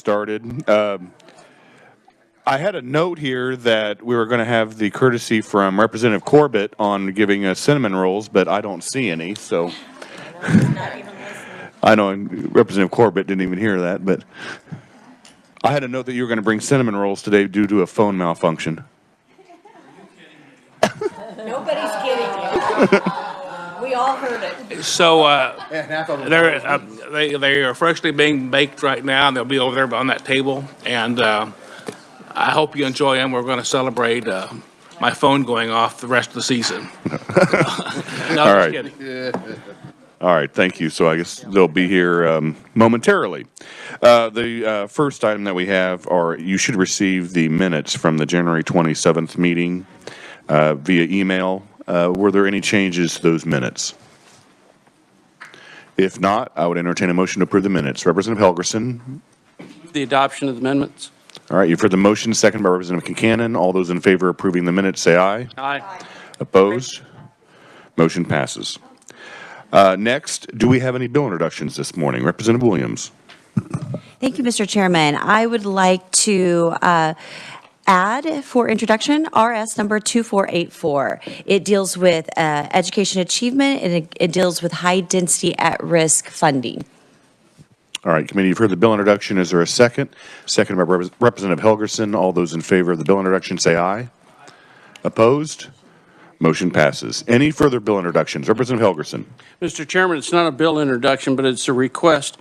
started. I had a note here that we were going to have the courtesy from Representative Corbett on giving us cinnamon rolls, but I don't see any, so. I know Representative Corbett didn't even hear that, but I had a note that you were going to bring cinnamon rolls today due to a phone malfunction. Nobody's kidding you. We all heard it. So they are freshly being baked right now, and they'll be over there on that table. And I hope you enjoy them. We're going to celebrate my phone going off the rest of the season. No, All just right. kidding. All right, thank you. So I guess they'll be here momentarily. The first item that we have are you should receive the minutes from the January 27th meeting via email. Were there any changes to those minutes? If not, I would entertain a motion to approve the minutes. Representative Helgerson. The adoption of the amendments. All right, you've heard the motion, second by Representative Concanon. All those in favor of approving the minutes, say aye. Aye. Opposed? Motion passes. Next, do we have any bill introductions this morning? Representative Williams. Thank you, Mr. Chairman. I would like to add for introduction RS number 2484. It deals with education achievement, and it deals with high density at-risk funding. All right, committee, you've heard the bill introduction. Is there a second? Second by Representative Helgerson. All those in favor of the bill introduction say aye. Opposed? Motion passes. Any further bill introductions? Representative Helgerson. Mr. Chairman, it's not a bill introduction, but it's a request.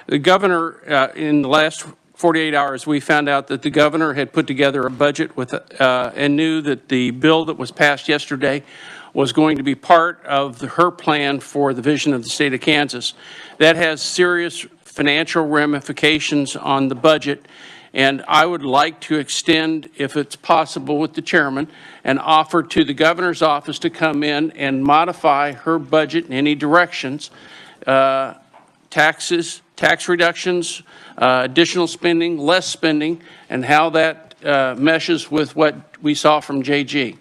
The governor, in the last 48 hours, we found out that the governor had put together a budget with, and knew that the bill that was passed yesterday was going to be part of her plan for the vision of the state of Kansas. That has serious financial ramifications on the budget, and I would like to extend, if it's possible with the chairman, and offer to the governor's office to come in and modify her budget in any directions, taxes, tax reductions, additional spending, less spending, and how that meshes with what we saw from JG.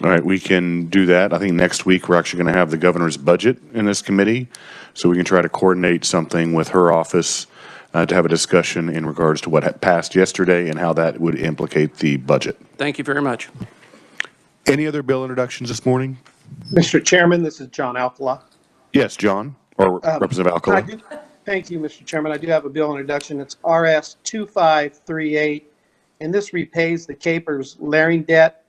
All right, we can do that. I think next week we're actually going to have the governor's budget in this committee, so we can try to coordinate something with her office to have a discussion in regards to what passed yesterday and how that would implicate the budget. Thank you very much. Any other bill introductions this morning? Mr. Chairman, this is John Alcala. Yes, John, or Representative Alcala. Thank you, Mr. Chairman. I do have a bill introduction. It's RS 2538, and this repays the Capers Laring debt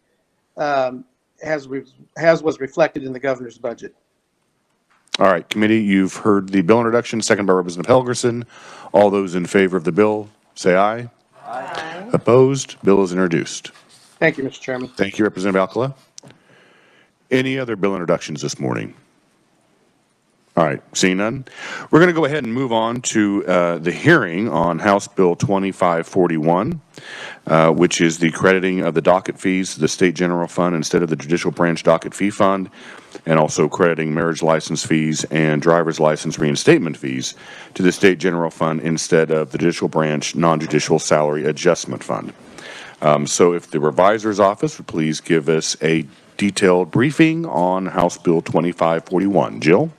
as was reflected in the governor's budget. All right, committee, you've heard the bill introduction, second by Representative Helgerson. All those in favor of the bill, say aye. Aye. Opposed? Bill is introduced. Thank you, Mr. Chairman. Thank you, Representative Alcala. Any other bill introductions this morning? All right, seeing none, we're going to go ahead and move on to the hearing on House Bill 2541, which is the crediting of the docket fees to the State General Fund instead of the Judicial Branch Docket Fee Fund, and also crediting marriage license fees and driver's license reinstatement fees to the State General Fund instead of the Judicial Branch Non-Judicial Salary Adjustment Fund. So if the revisor's office would please give us a detailed briefing on House Bill 2541. Jill?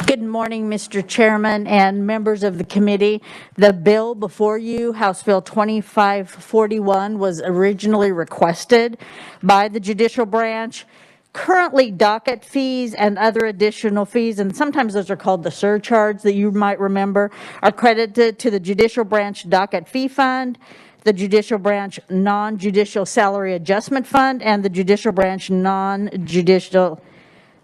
Good morning, Mr. Chairman and members of the committee. The bill before you, House Bill 2541, was originally requested by the judicial branch. Currently, docket fees and other additional fees, and sometimes those are called the surcharge that you might remember, are credited to the Judicial Branch Docket Fee Fund, the Judicial Branch Non-Judicial Salary Adjustment Fund, and the Judicial Branch Non-Judicial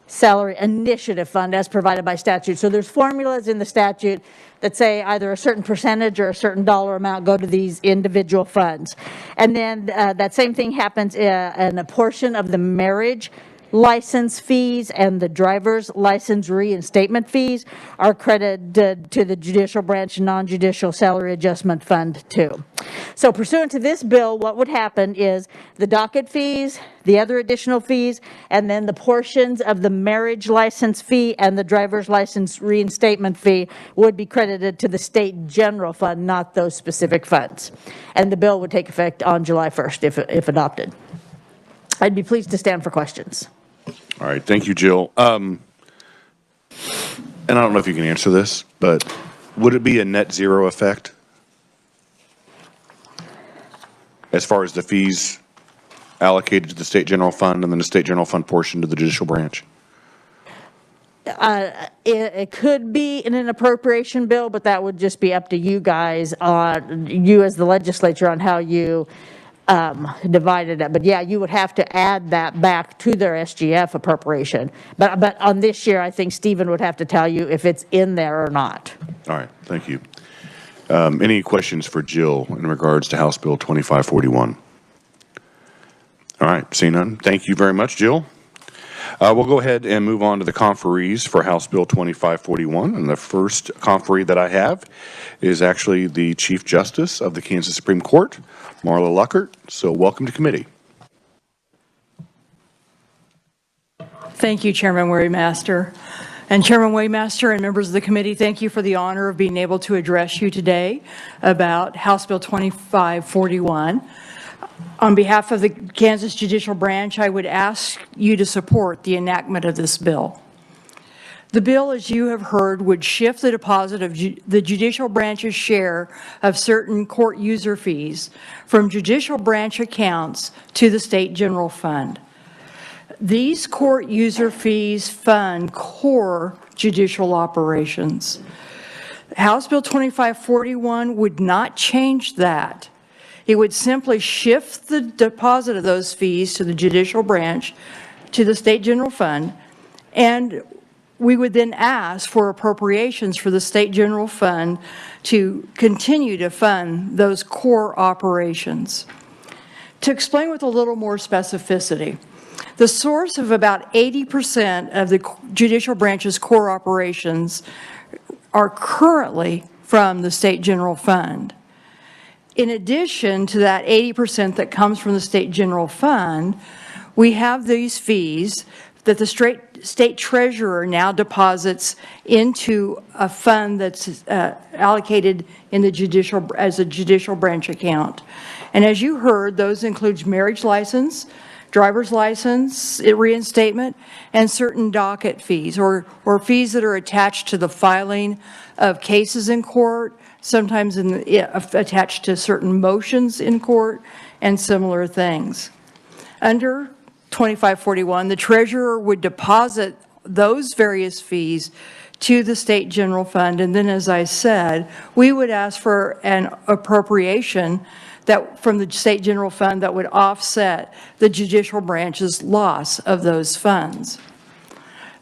Salary Initiative Fund as provided by statute. So there's formulas in the statute that say either a certain percentage or a certain dollar amount go to these individual funds. And then that same thing happens in a portion of the marriage license fees and the driver's license reinstatement fees are credited to the Judicial Branch Non-Judicial Salary Adjustment Fund too. So pursuant to this bill, what would happen is the docket fees, the other additional fees, and then the portions of the marriage license fee and the driver's license reinstatement fee would be credited to the State General Fund, not those specific funds. And the bill would take effect on July 1st if adopted. I'd be pleased to stand for questions. All right, thank you, Jill. And I don't know if you can answer this, but Would it be a net zero effect? As far as the fees allocated to the state general fund and then the state general fund portion to the judicial branch? It could be in an appropriation bill, but that would just be up to you guys, you as the legislature, on how you divided it. But yeah, you would have to add that back to their SGF appropriation. But on this year, I think Stephen would have to tell you if it's in there or not. All right, thank you. Any questions for Jill in regards to House Bill 2541? All right, seeing none. Thank you very much, Jill. We'll go ahead and move on to the conferees for House Bill 2541. And the first conferee that I have is actually the Chief Justice of the Kansas Supreme Court, Marla Luckert. So welcome to committee. Thank you, Chairman Waymaster. And Chairman Waymaster and members of the committee, thank you for the honor of being able to address you today about House Bill 2541. On behalf of the Kansas Judicial Branch, I would ask you to support the enactment of this bill. The bill, as you have heard, would shift the deposit of the judicial branch's share of certain court user fees from judicial branch accounts to the state general fund. These court user fees fund core judicial operations. House Bill 2541 would not change that. It would simply shift the deposit of those fees to the judicial branch, to the state general fund, and we would then ask for appropriations for the state general fund to continue to fund those core operations. To explain with a little more specificity, the source of about 80% of the judicial branch's core operations are currently from the state general fund. In addition to that 80% that comes from the state general fund, we have these fees that the state treasurer now deposits into a fund that's allocated in the as a judicial branch account. And as you heard, those include marriage license, driver's license, reinstatement, and certain docket fees or fees that are attached to the filing of cases in court, sometimes attached to certain motions in court, and similar things. Under 2541, the treasurer would deposit those various fees to the state general fund, and then, as I said, we would ask for an appropriation that from the state general fund that would offset the judicial branch's loss of those funds.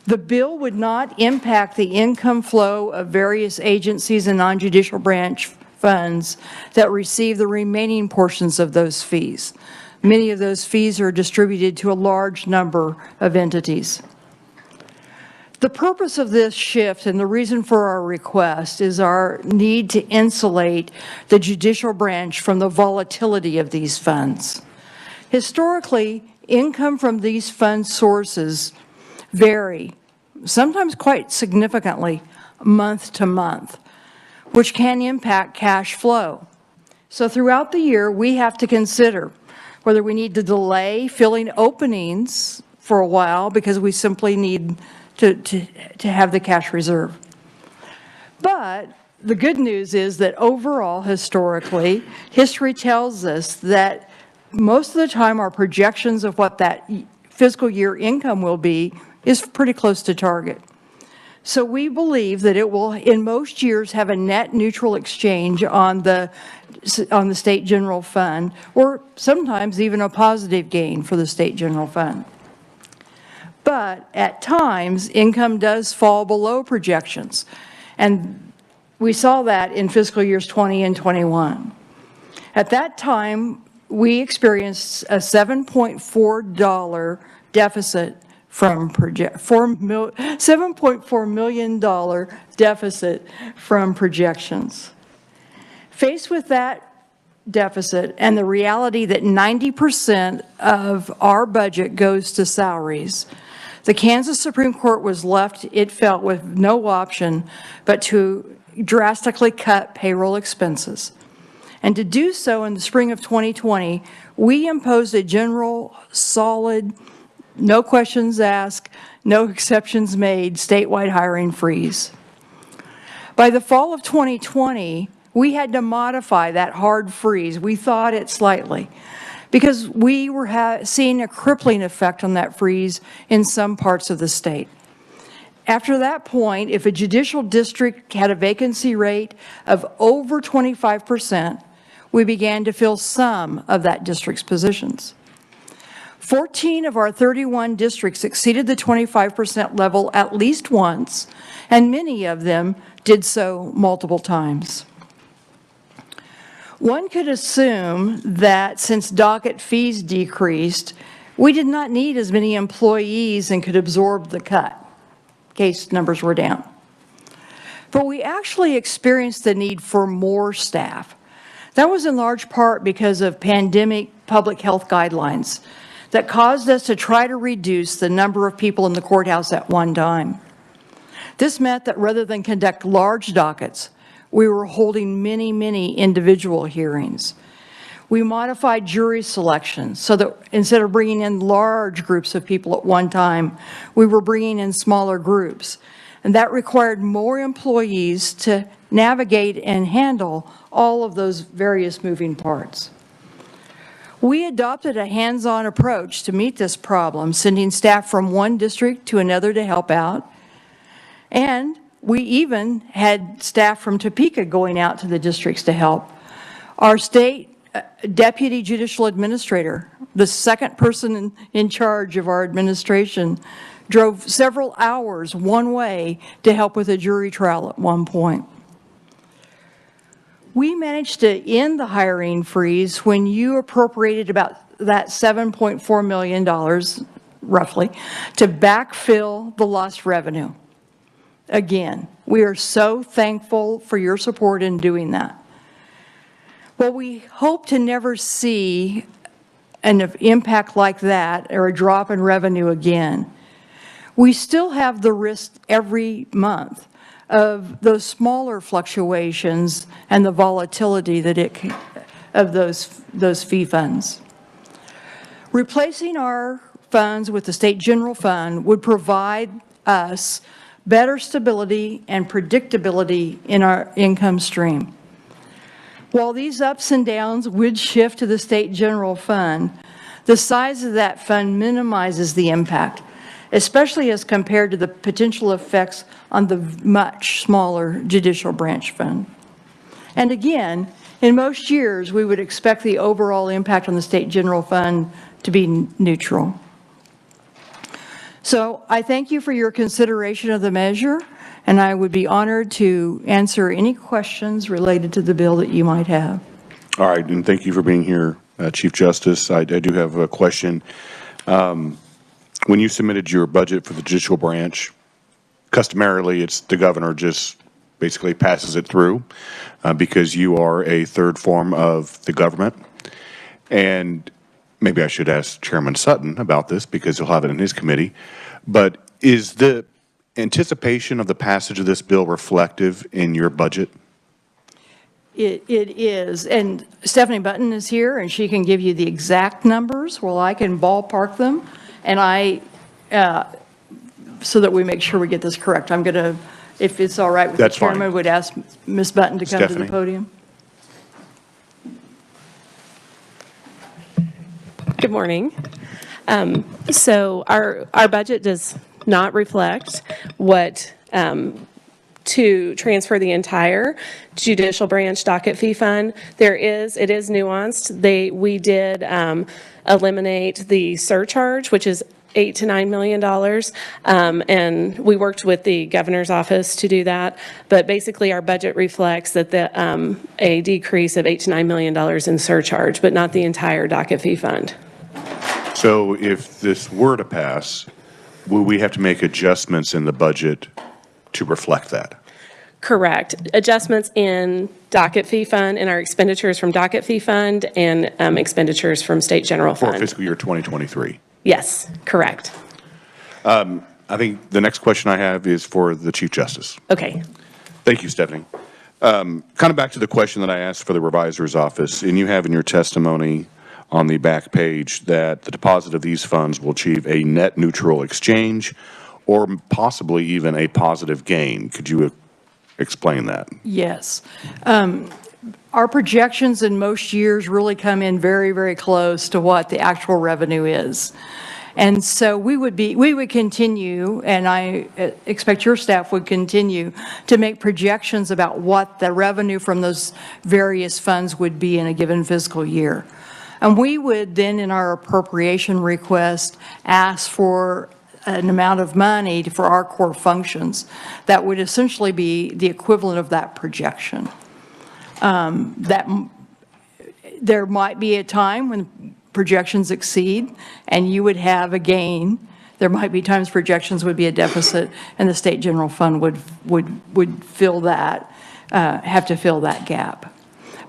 The bill would not impact the income flow of various agencies and non-judicial branch funds that receive the remaining portions of those fees. Many of those fees are distributed to a large number of entities. The purpose of this shift and the reason for our request is our need to insulate the judicial branch from the volatility of these funds. Historically, income from these fund sources vary, sometimes quite significantly, month to month, which can impact cash flow. So throughout the year, we have to consider whether we need to delay filling openings for a while because we simply need to have the cash reserve. But the good news is that overall, historically, history tells us that most of the time our projections of what that fiscal year income will be is pretty close to target. So we believe that it will, in most years, have a net neutral exchange on the state general fund, or sometimes even a positive gain for the state general fund. But at times, income does fall below projections, and we saw that in fiscal years 20 and 21. At that time, we experienced a $7.4 deficit from $7.4 million deficit from projections. Faced with that deficit and the reality that 90% of our budget goes to salaries, the Kansas Supreme Court was left, it felt, with no option but to drastically cut payroll expenses. And to do so in the spring of 2020, we imposed a general, solid, no questions asked, no exceptions made, statewide hiring freeze. By the fall of 2020, we had to modify that hard freeze. We thawed it slightly because we were seeing a crippling effect on that freeze in some parts of the state. After that point, if a judicial district had a vacancy rate of over 25%, we began to fill some of that district's positions. 14 of our 31 districts exceeded the 25% level at least once, and many of them did so multiple times. One could assume that since docket fees decreased, we did not need as many employees and could absorb the cut. Case numbers were down. But we actually experienced the need for more staff. That was in large part because of pandemic public health guidelines that caused us to try to reduce the number of people in the courthouse at one time. This meant that rather than conduct large dockets, we were holding many individual hearings. We modified jury selection so that instead of bringing in large groups of people at one time, we were bringing in smaller groups. And that required more employees to navigate and handle all of those various moving parts. We adopted a hands-on approach to meet this problem, sending staff from one district to another to help out. And we even had staff from Topeka going out to the districts to help. Our state deputy judicial administrator, the second person in charge of our administration, drove several hours one way to help with a jury trial at one point. We managed to end the hiring freeze when you appropriated about that $7.4 million, roughly, to backfill the lost revenue. Again, we are so thankful for your support in doing that. Well, we hope to never see an impact like that or a drop in revenue again. We still have the risk every month of those smaller fluctuations and the volatility that of those fee funds. Replacing our funds with the state general fund would provide us better stability and predictability in our income stream. While these ups and downs would shift to the state general fund, the size of that fund minimizes the impact, especially as compared to the potential effects on the much smaller judicial branch fund. And again, in most years, we would expect the overall impact on the state general fund to be neutral. So I thank you for your consideration of the measure, and I would be honored to answer any questions related to the bill that you might have. All right, and thank you for being here, Chief Justice. I do have a question. When you submitted your budget for the judicial branch, customarily it's the governor just basically passes it through because you are a third form of the government. And maybe I should ask Chairman Sutton about this because he'll have it in his committee. But is the anticipation of the passage of this bill reflective in your budget? It is, and Stephanie Button is here, and she can give you the exact numbers. Well, I can ballpark them, and so that we make sure we get this correct. I'm going to, if it's all right with the chairman, would ask Ms. Button to come to the podium. Good morning. So our budget does not reflect what to transfer the entire judicial branch docket fee fund. It is nuanced. We did eliminate the surcharge, which is $8 to $9 million, and we worked with the governor's office to do that. But basically, our budget reflects that a decrease of $8 to $9 million in surcharge, but not the entire docket fee fund. So if this were to pass, will we have to make adjustments in the budget to reflect that? Correct. Adjustments in docket fee fund, in our expenditures from docket fee fund, and expenditures from state general fund. For fiscal year 2023? Yes, correct. I think the next question I have is for the Chief Justice. Okay. Thank you, Stephanie. Kind of back to the question that I asked for the revisor's office, and you have in your testimony on the back page that the deposit of these funds will achieve a net neutral exchange or possibly even a positive gain. Could you explain that. Yes. Our projections in most years really come in very, very close to what the actual revenue is. And so we would continue, and I expect your staff would continue to make projections about what the revenue from those various funds would be in a given fiscal year. And we would then, in our appropriation request, ask for an amount of money for our core functions that would essentially be the equivalent of that projection. There might be a time when projections exceed and you would have a gain. There might be times projections would be a deficit and the state general fund would fill that, have to fill that gap.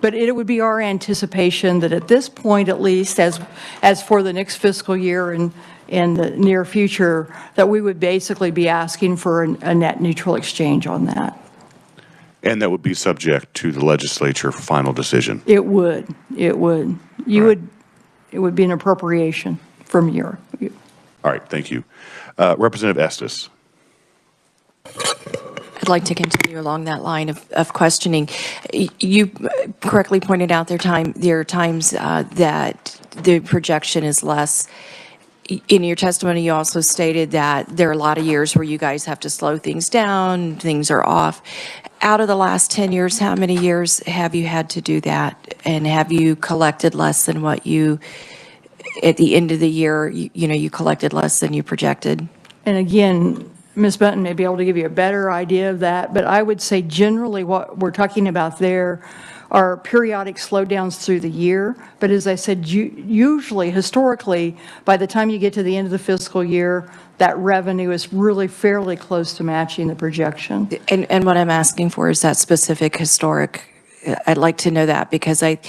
But it would be our anticipation that at this point, at least, as for the next fiscal year and in the near future, that we would basically be asking for a net neutral exchange on that. And that would be subject to the legislature for final decision. It would. It would. It would be an appropriation from your. All right, thank you. Representative Estes. I'd like to continue along that line of questioning. You correctly pointed out there are times that the projection is less. In your testimony, you also stated that there are a lot of years where you guys have to slow things down, things are off. Out of the last 10 years, how many years have you had to do that? And have you collected less than what you, at the end of the year, you collected less than you projected? And again, Ms. Button may be able to give you a better idea of that, but I would say generally what we're talking about there are periodic slowdowns through the year. But as I said, usually, historically, by the time you get to the end of the fiscal year, that revenue is really fairly close to matching the projection. And what I'm asking for is that specific historic. I'd like to know that because I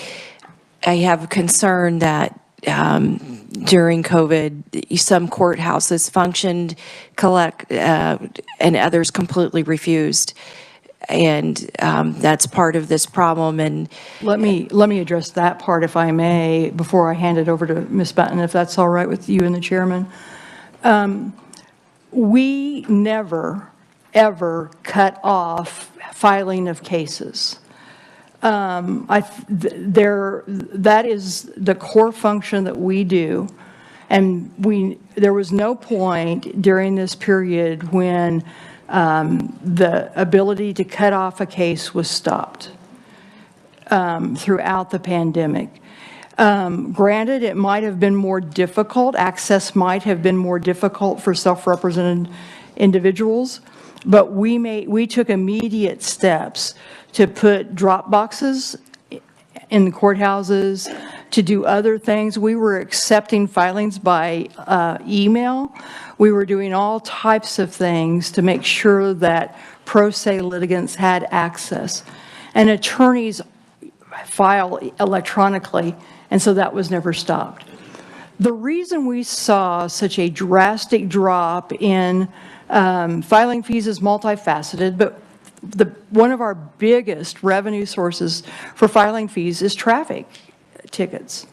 have concern that during COVID, some courthouses functioned, and others completely refused. And that's part of this problem. And let me address that part, if I may, before I hand it over to Ms. Button, if that's all right with you and the chairman. We never, ever cut off filing of cases. That is the core function that we do. And there was no point during this period when the ability to cut off a case was stopped throughout the pandemic. Granted, it might have been more difficult, access might have been more difficult for self-represented individuals, but we took immediate steps to put drop boxes in the courthouses, to do other things. We were accepting filings by email. We were doing all types of things to make sure that pro se litigants had access. And attorneys file electronically, and so that was never stopped. The reason we saw such a drastic drop in filing fees is multifaceted, but one of our biggest revenue sources for filing fees is traffic tickets.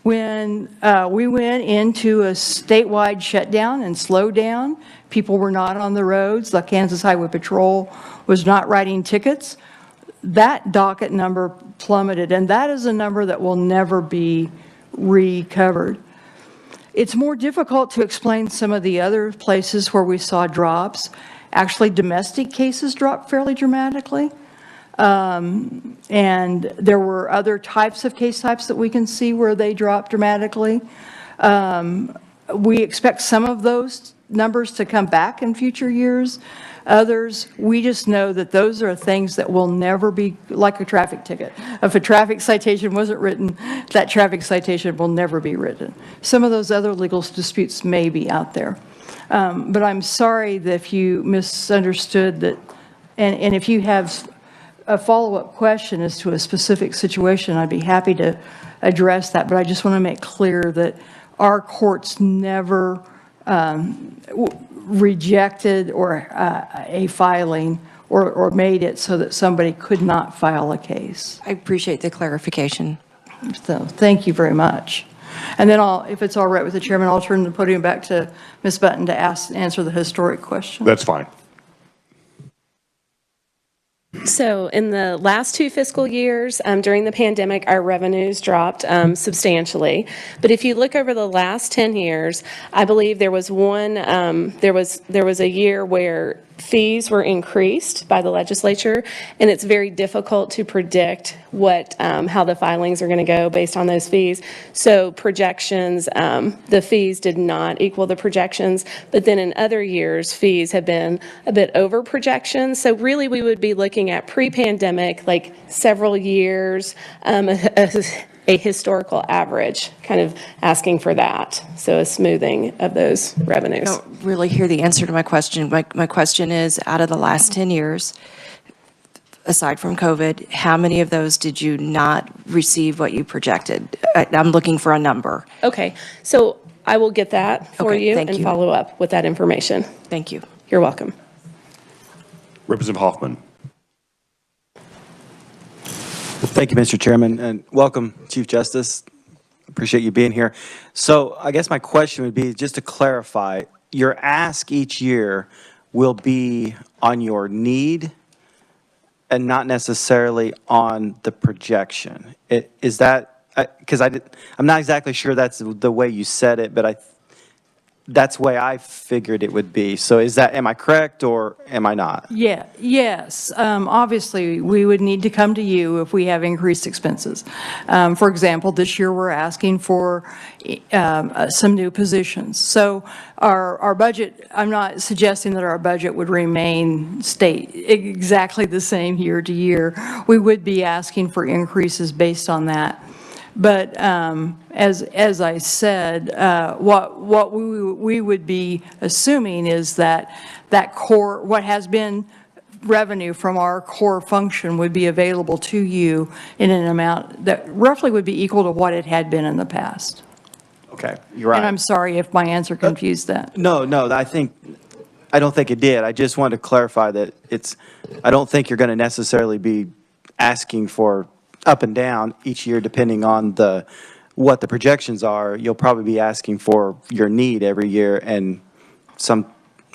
When we went into a statewide shutdown and slowdown, people were not on the roads, the Kansas Highway Patrol was not writing tickets, that docket number plummeted, and that is a number that will never be recovered. It's more difficult to explain some of the other places where we saw drops. Actually, domestic cases dropped fairly dramatically. And there were other types of case types that we can see where they dropped dramatically. We expect some of those numbers to come back in future years. Others, we just know that those are things that will never be like a traffic ticket. If a traffic citation wasn't written, that traffic citation will never be written. Some of those other legal disputes may be out there. But I'm sorry that if you misunderstood that, and if you have a follow-up question as to a specific situation, I'd be happy to address that. But I just want to make clear that our courts never rejected or a filing or made it so that somebody could not file a case. I appreciate the clarification. So thank you very much. And then if it's all right with the chairman, I'll turn the podium back to Ms. Button to answer the historic question. That's fine. So in the last two fiscal years, during the pandemic, our revenues dropped substantially. But if you look over the last 10 years, I believe there was there was a year where fees were increased by the legislature, and it's very difficult to predict how the filings are going to go based on those fees. So projections, the fees did not equal the projections, but then in other years, fees have been a bit over projections. So really, we would be looking at pre-pandemic, like several years, a historical average, kind of asking for that. So a smoothing of those revenues. I don't really hear the answer to my question. My question is, out of the last 10 years, aside from COVID, how many of those did you not receive what you projected? I'm looking for a number. Okay, so I will get that for Okay, you thank and you. follow up with that information. Thank you. You're welcome. Representative Hoffman. Thank you, Mr. Chairman, and welcome, Chief Justice. Appreciate you being here. So I guess my question would be, just to clarify, your ask each year will be on your need and not necessarily on the projection. Is that, because I'm not exactly sure that's the way you said it, but that's the way I figured it would be. So am I correct or am I not? Yeah, yes. Obviously, we would need to come to you if we have increased expenses. For example, this year we're asking for some new positions. So our budget, I'm not suggesting that our budget would remain exactly the same year to year. We would be asking for increases based on that. But as I said, what we would be assuming is that core, what has been revenue from our core function would be available to you in an amount that roughly would be equal to what it had been in the past. Okay, you're right. And I'm sorry if my answer confused that. No, I don't think it did. I just wanted to clarify that I don't think you're going to necessarily be asking for up and down each year depending on what the projections are. You'll probably be asking for your need every year, and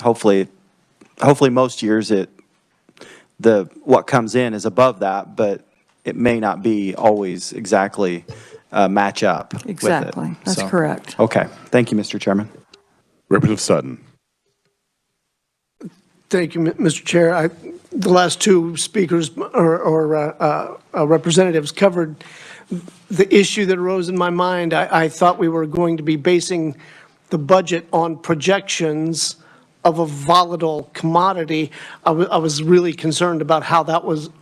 hopefully most years what comes in is above that, but it may not be always exactly match up with it. Exactly, that's correct. Okay, thank you, Mr. Chairman. Representative Sutton. Thank you, Mr. Chair. The last two speakers or representatives covered the issue that arose in my mind. I thought we were going to be basing the budget on projections of a volatile commodity. I was really concerned about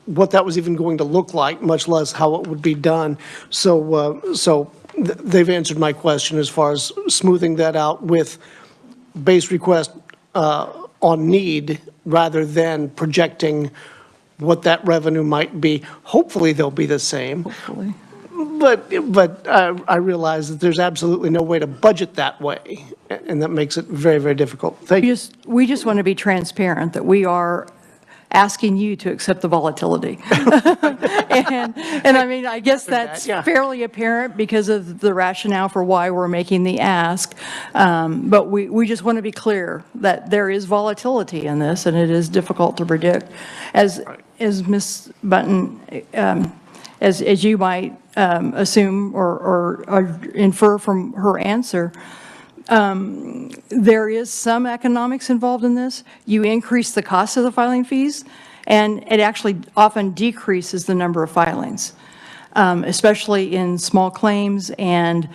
what that was even going to look like, much less how it would be done. So they've answered my question as far as smoothing that out with base request on need rather than projecting what that revenue might be. Hopefully they'll be the same. Hopefully. But I realize that there's absolutely no way to budget that way, and that makes it very, very difficult. Thank you. We just want to be transparent that we are asking you to accept the volatility. And I mean, I guess that's fairly apparent because of the rationale for why we're making the ask. But we just want to be clear that there is volatility in this, and it is difficult to predict. As Ms. Button, as you might assume or infer from her answer, there is some economics involved in this. You increase the cost of the filing fees, and it actually often decreases the number of filings, especially in small claims and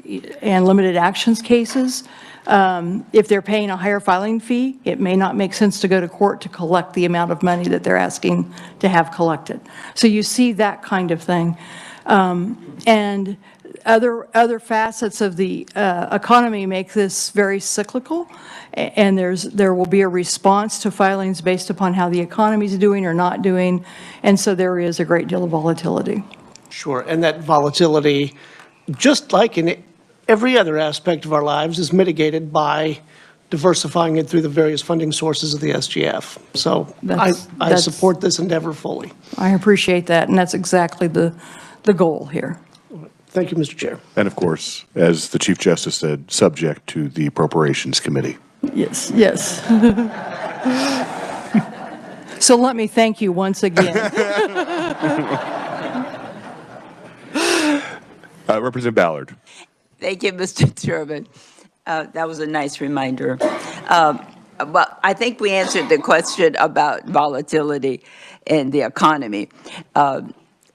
limited actions cases. If they're paying a higher filing fee, it may not make sense to go to court to collect the amount of money that they're asking to have collected. So you see that kind of thing. And other facets of the economy make this very cyclical, and there will be a response to filings based upon how the economy is doing or not doing, and so there is a great deal of volatility. Sure, and that volatility, just like in every other aspect of our lives, is mitigated by diversifying it through the various funding sources of the SGF. So I support this endeavor fully. I appreciate that, and that's exactly the goal here. Thank you, Mr. Chair. And of course, as the Chief Justice said, subject to the Appropriations Committee. Yes, yes. So let me thank you once again. Representative Ballard. Thank you, Mr. Chairman. That was a nice reminder. But I think we answered the question about volatility in the economy. And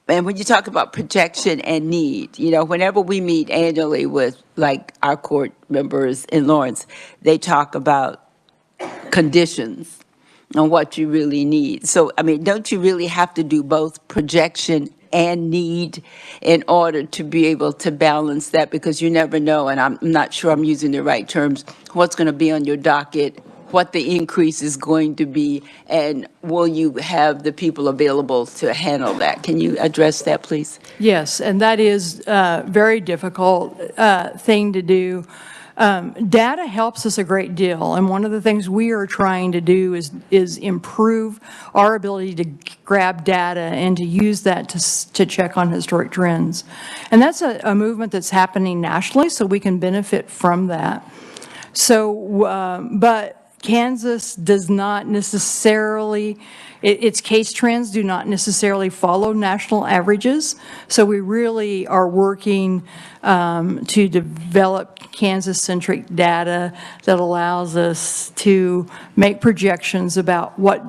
when you talk about projection and need, you know, whenever we meet annually with like our court members in Lawrence, they talk about conditions on what you really need. So, I mean, don't you really have to do both projection and need in order to be able to balance that? Because you never know, and I'm not sure I'm using the right terms, what's going to be on your docket, what the increase is going to be, and will you have the people available to handle that? Can you address that, please? Yes, and that is a very difficult thing to do. Data helps us a great deal, and one of the things we are trying to do is improve our ability to grab data and to use that to check on historic trends. And that's a movement that's happening nationally, so we can benefit from that. So, but Kansas does not necessarily, its case trends do not necessarily follow national averages. So we really are working to develop Kansas-centric data that allows us to make projections about what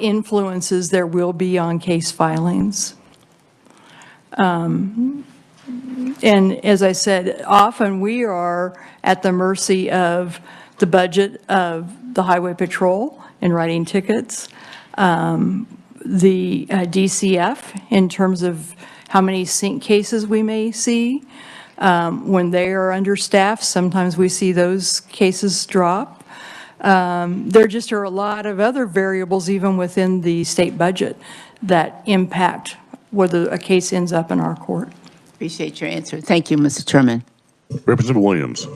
influences there will be on case filings. And as I said, often we are at the mercy of the budget of the Highway Patrol in writing tickets, the DCF in terms of how many sync cases we may see. When they are understaffed, sometimes we see those cases drop. There just are a lot of other variables even within the state budget that impact whether a case ends up in our court. Appreciate your answer. Thank you, Mr. Chairman. Representative Williams.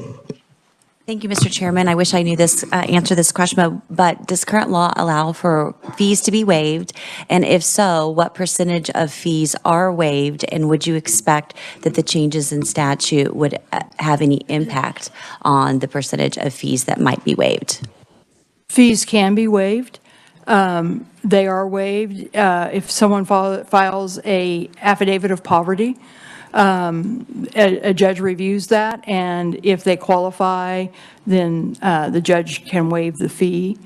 Thank you, Mr. Chairman. I wish I knew this answer to this question, but does current law allow for fees to be waived? And if so, what percentage of fees are waived? And would you expect that the changes in statute would have any impact on the percentage of fees that might be waived? Fees can be waived. They are waived if someone files a affidavit of poverty. A judge reviews that, and if they qualify, then the judge can waive the fee.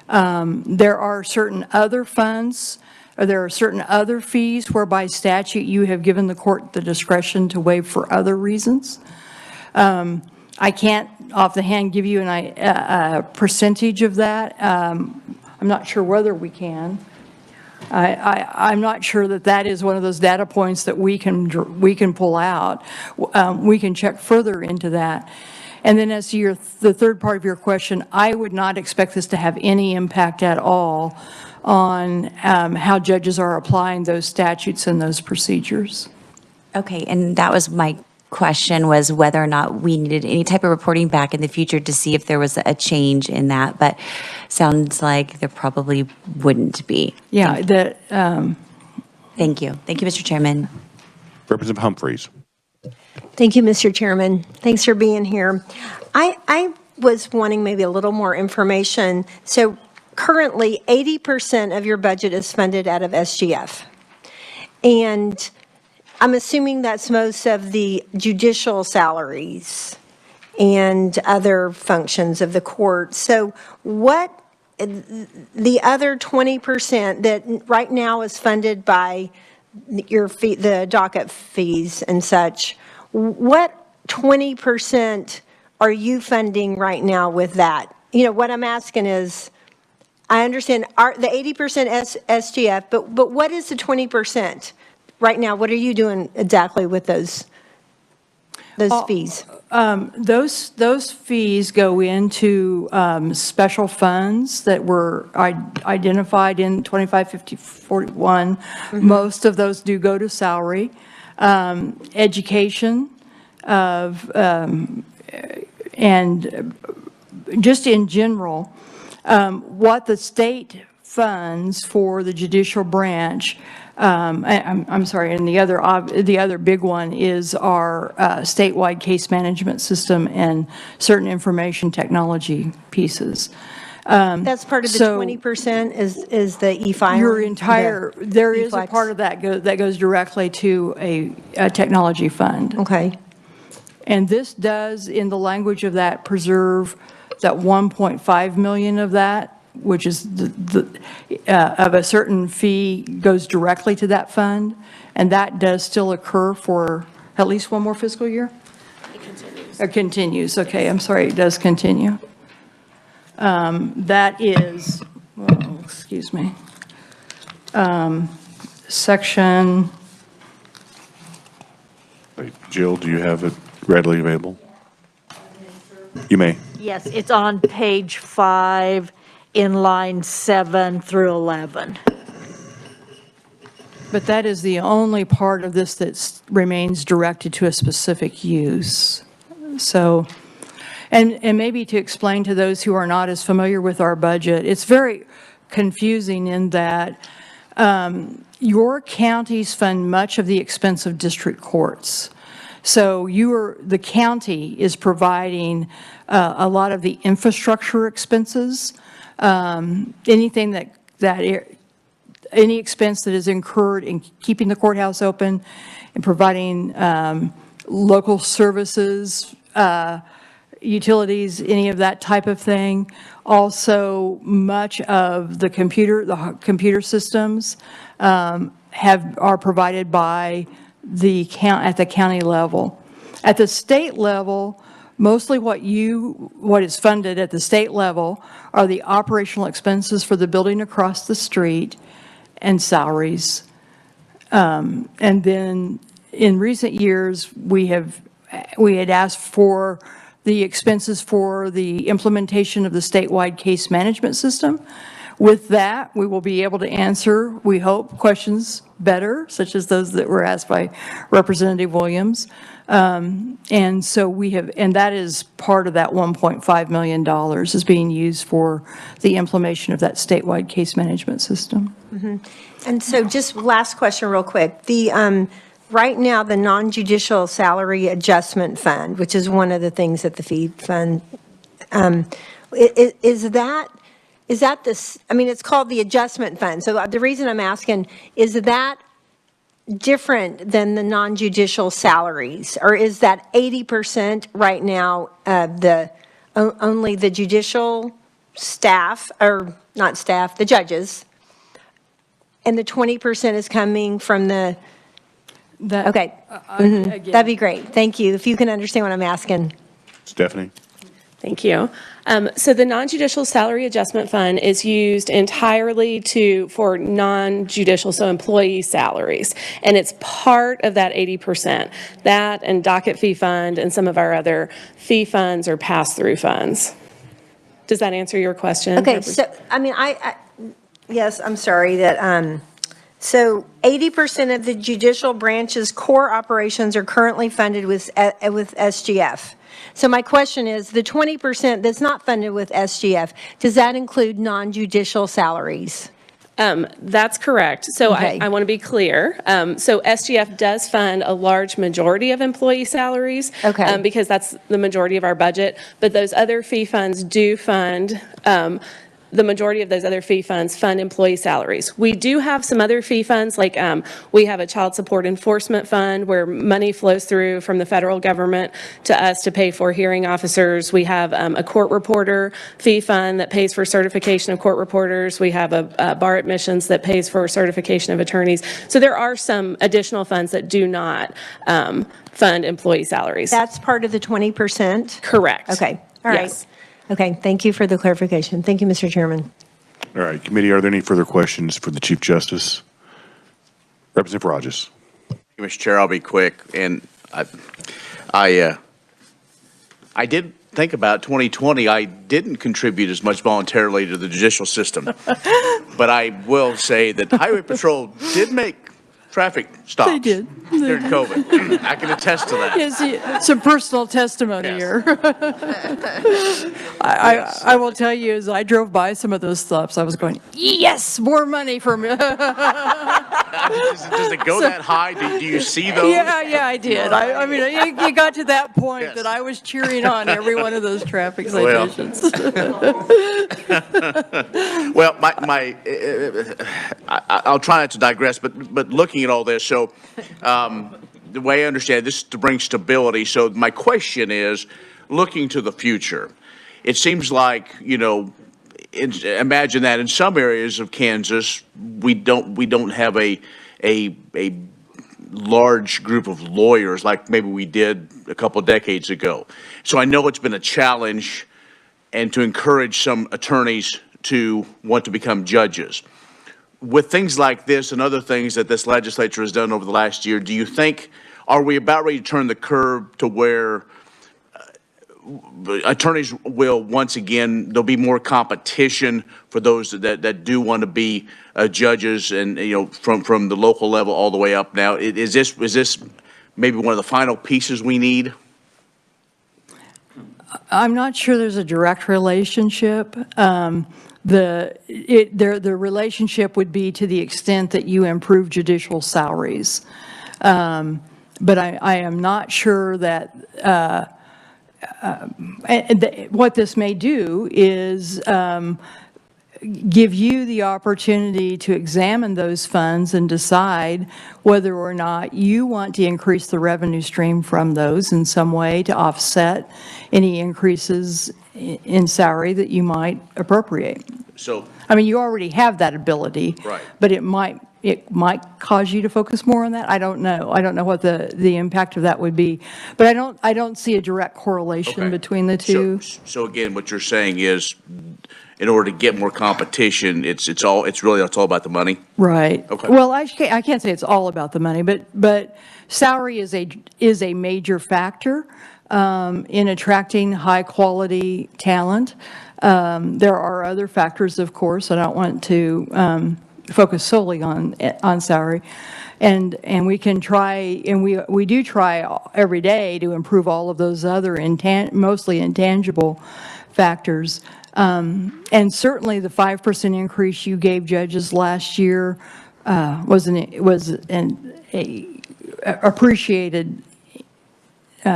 There are certain other funds, or there are certain other fees where by statute you have given the court the discretion to waive for other reasons. I can't off the hand give you a percentage of that. I'm not sure whether we can. I'm not sure that that is one of those data points that we can pull out. We can check further into that. And then as to the third part of your question, I would not expect this to have any impact at all on how judges are applying those statutes and those procedures. Okay, and that was my question, was whether or not we needed any type of reporting back in the future to see if there was a change in that, but sounds like there probably wouldn't be. Yeah. Thank you. Thank you, Mr. Chairman. Representative Humphreys. Thank you, Mr. Chairman. Thanks for being here. I was wanting maybe a little more information. So currently, 80% of your budget is funded out of SGF. And I'm assuming that's most of the judicial salaries and other functions of the court. So what the other 20% that right now is funded by your fee, the docket fees and such, what 20% are you funding right now with that? You know, what I'm asking is, I understand the 80% SGF, but what is the 20%? Right now, what are you doing exactly with those fees? Those fees go into special funds that were identified in 255041. Most of those do go to salary, education, and just in general, what the state funds for the judicial branch. I'm sorry, and the other big one is our statewide case management system and certain information technology pieces. That's part of the so 20% is the e-filing? Your entire, there is a e-flex? part of that that goes directly to a technology fund. Okay. And this does, in the language of that, preserve that 1.5 million of that, which is of a certain fee goes directly to that fund. And that does still occur for at least one more fiscal year? It continues. It continues, okay, I'm sorry, it does continue. That is, well, excuse me, section, Wait, Jill, do you have it readily available? You may. Yes, it's on page 5 in line 7 through 11. but that is the only part of this that remains directed to a specific use. So, and maybe to explain to those who are not as familiar with our budget, it's very confusing in that your counties fund much of the expense of district courts. So the county is providing a lot of the infrastructure expenses, anything any expense that is incurred in keeping the courthouse open and providing local services, utilities, any of that type of thing. Also, much of the computer systems are provided by at the county level. At the state level, mostly what is funded at the state level are the operational expenses for the building across the street and salaries. And then in recent years, we had asked for the expenses for the implementation of the statewide case management system. With that, we will be able to answer, we hope, questions better, such as those that were asked by Representative Williams. And so and that is part of that $1.5 million is being used for the implementation of that statewide case management system. Mm-hmm. And so just last question real quick. Right now, the non-judicial salary adjustment fund, which is one of the things that the fee fund, is that this, I mean, it's called the adjustment fund. So the reason I'm asking, is that different than the non-judicial salaries? Or is that 80% right now only the judicial staff, or not staff, the judges, and the 20% is coming from the okay. Again, That'd be great. Thank you. If you can understand what I'm asking. Stephanie? Thank you. So the non-judicial salary adjustment fund is used entirely for non-judicial, so employee salaries. And it's part of that 80%. That and docket fee fund and some of our other fee funds or pass-through funds. Does that answer your question? Okay, so, I mean, yes, I'm sorry that, so 80% of the judicial branch's core operations are currently funded with SGF. So my question is, the 20% that's not funded with SGF, does that include non-judicial salaries? That's correct. So Okay. I want to be clear. So SGF does fund a large majority of employee salaries. Okay. Because that's the majority of our budget. But those other fee funds do fund, the majority of those other fee funds fund employee salaries. We do have some other fee funds, like we have a child support enforcement fund where money flows through from the federal government to us to pay for hearing officers. We have a court reporter fee fund that pays for certification of court reporters. We have a bar admissions that pays for certification of attorneys. So there are some additional funds that do not fund employee salaries. That's part of the 20%? Correct. Okay, all right. Yes. Okay, thank you for the clarification. Thank you, Mr. Chairman. All right, committee, are there any further questions for the Chief Justice? Representative Rogers. Mr. Chair, I'll be quick. And I did think about 2020. I didn't contribute as much voluntarily to the judicial system. But I will say that Highway Patrol did make traffic stops. They did. During COVID. I can attest to that. Yes, some personal testimony here. I will tell you, as I drove by some of those stops, I was going, yes, more money for me. Does it go that high? Do you see those? Yeah, I did. I mean, you got to that point Yes. that I was cheering on every one of those traffic Well. citations. Well, I'll try not to digress, but looking at all this, so the way I understand it, this is to bring stability. So my question is, looking to the future, it seems like, imagine that in some areas of Kansas, we don't have a large group of lawyers like maybe we did a couple of decades ago. So I know it's been a challenge and to encourage some attorneys to want to become judges. With things like this and other things that this legislature has done over the last year, do you think, are we about ready to turn the curve to where attorneys will, once again, there'll be more competition for those that do want to be judges and, from the local level all the way up now? Is this maybe one of the final pieces we need? I'm not sure there's a direct relationship. The relationship would be to the extent that you improve judicial salaries. But I am not sure that what this may do is give you the opportunity to examine those funds and decide whether or not you want to increase the revenue stream from those in some way to offset any increases in salary that you might appropriate. So, I mean, you already have that ability. Right. But it might cause you to focus more on that. I don't know. I don't know what the impact of that would be. But I don't see a direct correlation okay. between the two. So again, what you're saying is, in order to get more competition, it's all about the money? Right. Okay. Well, I can't say it's all about the money, but salary is a major factor in attracting high-quality talent. There are other factors, of course. I don't want to focus solely on salary. And we can try, and we do try every day to improve all of those other mostly intangible factors. And certainly the 5% increase you gave judges last year was an appreciated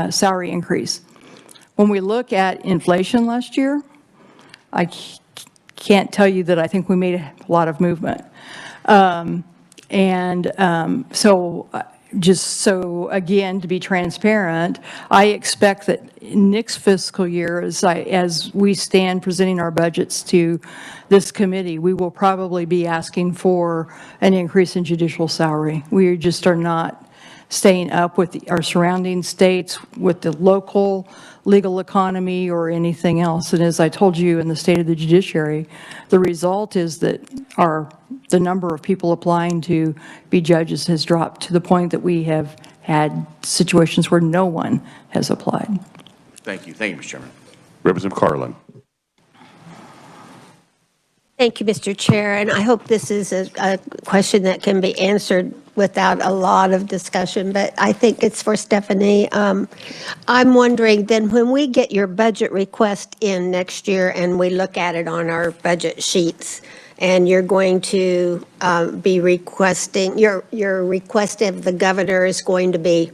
salary increase. When we look at inflation last year, I can't tell you that I think we made a lot of movement. Just so, again, to be transparent, I expect that next fiscal year, as we stand presenting our budgets to this committee, we will probably be asking for an increase in judicial salary. We just are not staying up with our surrounding states, with the local legal economy or anything else. And as I told you in the State of the Judiciary, the result is that the number of people applying to be judges has dropped to the point that we have had situations where no one has applied. Thank you. Thank you, Mr. Chairman. Representative Carlin. Thank you, Mr. Chair, and I hope this is a question that can be answered without a lot of discussion, but I think it's for Stephanie. I'm wondering, then when we get your budget request in next year and we look at it on our budget sheets, and you're going to be requesting, your request of the governor is going to be,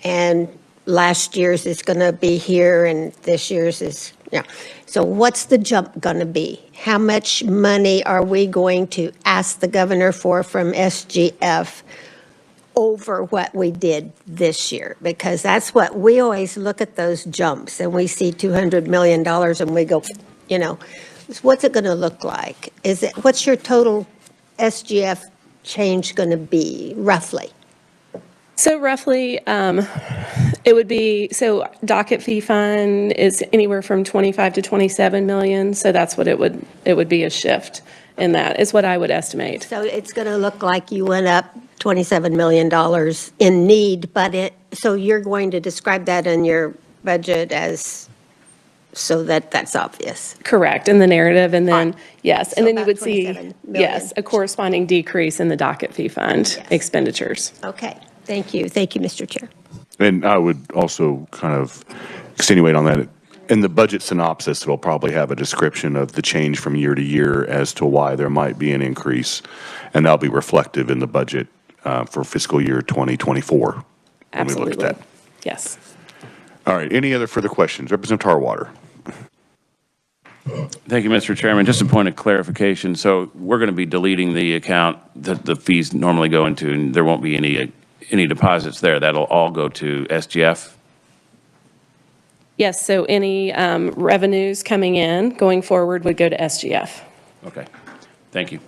and last year's is going to be here, and this year's is, yeah. So what's the jump going to be? How much money are we going to ask the governor for from SGF over what we did this year? Because that's what we always look at, those jumps, and we see $200 million and we go, what's it going to look like? What's your total SGF change going to be, roughly? So roughly, it would be, so docket fee fund is anywhere from 25 to 27 million. So that's what it would be, a shift in that is what I would estimate. So it's going to look like you went up $27 million in need, so you're going to describe that in your budget as, so that's obvious. Correct, in the narrative, and then, yes, So and then you about would see, 27 million. yes, a corresponding decrease in the docket fee fund Yes. expenditures. Okay, thank you. Thank you, Mr. Chair. And I would also kind of extenuate on that. In the budget synopsis, it'll probably have a description of the change from year to year as to why there might be an increase, and that'll be reflective in the budget for fiscal year 2024. When we look at Absolutely. that. Yes. All right, any other further questions? Representative Tarwater. Thank you, Mr. Chairman. Just a point of clarification. So we're going to be deleting the account that the fees normally go into, and there won't be any deposits there. That'll all go to SGF? Yes, so any revenues coming in going forward would go to SGF. Okay. Thank you.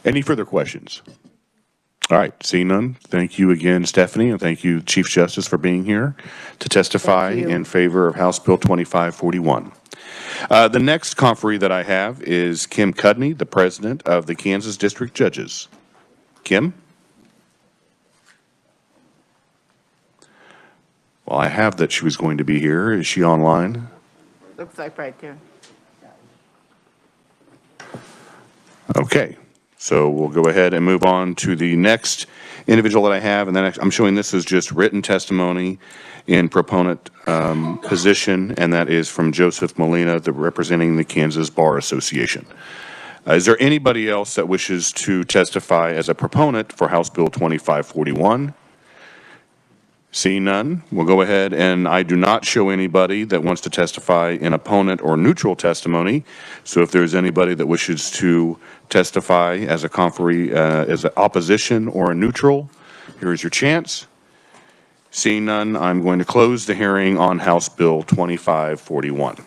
Any further questions? All right, seeing none, thank you again, Stephanie, and thank you, Chief Justice, for being here to testify in favor of House Bill 2541. The next conferee that I have is Kim Cudney, the President of the Kansas District Judges. Kim? Well, I have that she was going to be here. Is she online? Looks like right there. Okay, so we'll go ahead and move on to the next individual that I have, and then I'm showing this as just written testimony in proponent position, and that is from Joseph Molina, representing the Kansas Bar Association. Is there anybody else that wishes to testify as a proponent for House Bill 2541? Seeing none, we'll go ahead, and I do not show anybody that wants to testify in opponent or neutral testimony. So if there's anybody that wishes to testify as a conferee, as an opposition or a neutral, here is your chance. Seeing none, I'm going to close the hearing on House Bill 2541.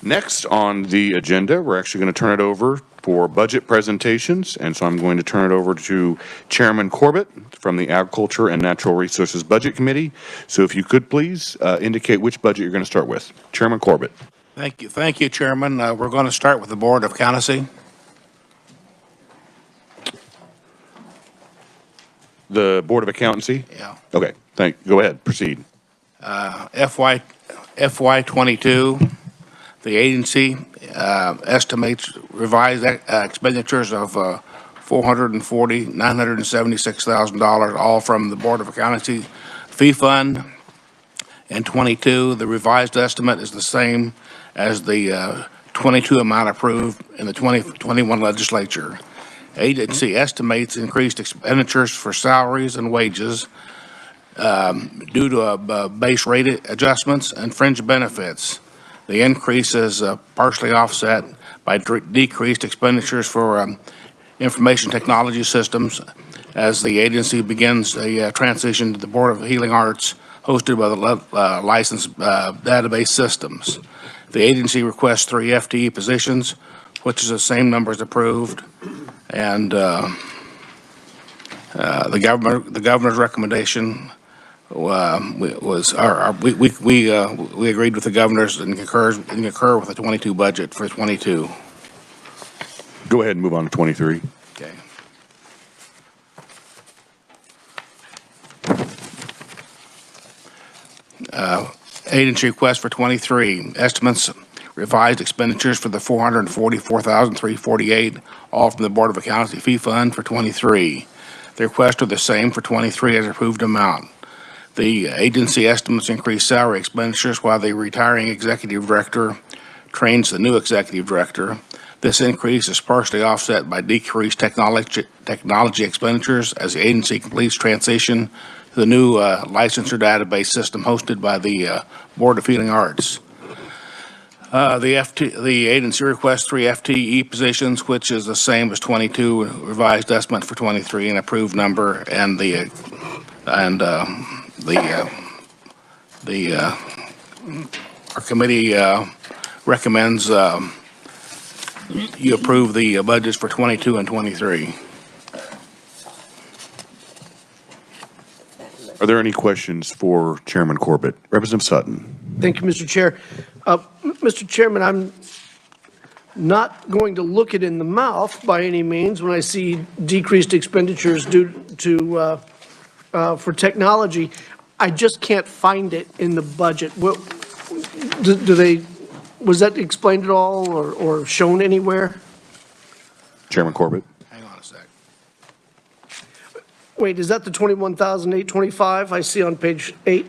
Next on the agenda, we're actually going to turn it over for budget presentations, and so I'm going to turn it over to Chairman Corbett from the Agriculture and Natural Resources Budget Committee. So if you could please indicate which budget you're going to start with. Chairman Corbett. Thank you, Chairman. We're going to start with the Board of Accountancy. The Board of Accountancy? Yeah. Okay, go ahead, proceed. FY22, the agency estimates revised expenditures of $440,976,000, all from the Board of Accountancy fee fund. And 22, the revised estimate is the same as the 22 amount approved in the 2021 legislature. Agency estimates increased expenditures for salaries and wages due to base rate adjustments and fringe benefits. The increase is partially offset by decreased expenditures for information technology systems as the agency begins a transition to the Board of Healing Arts hosted by the licensed database systems. The agency requests 3 FTE positions, which is the same number as approved, and the governor's recommendation we agreed with the governors and concur with the 22 budget for 22. Go ahead and move on to 23. Okay. Agency request for 23 estimates revised expenditures for the $444,348, all from the Board of Accountancy fee fund for 23. The requests are the same for 23 as approved amount. The agency estimates increase salary expenditures while the retiring executive director trains the new executive director. This increase is partially offset by decreased technology expenditures as the agency completes transition to the new licensure database system hosted by the Board of Healing Arts. The agency requests 3 FTE positions, which is the same as 22 revised estimate for 23, an approved number, and our committee recommends you approve the budgets for 22 and 23. Are there any questions for Chairman Corbett? Representative Sutton. Thank you, Mr. Chair. Mr. Chairman, I'm not going to look it in the mouth by any means when I see decreased expenditures due to for technology. I just can't find it in the budget. Was that explained at all or shown anywhere? Chairman Corbett. Hang on a sec. Wait, is that the 21,825 I see on page 8?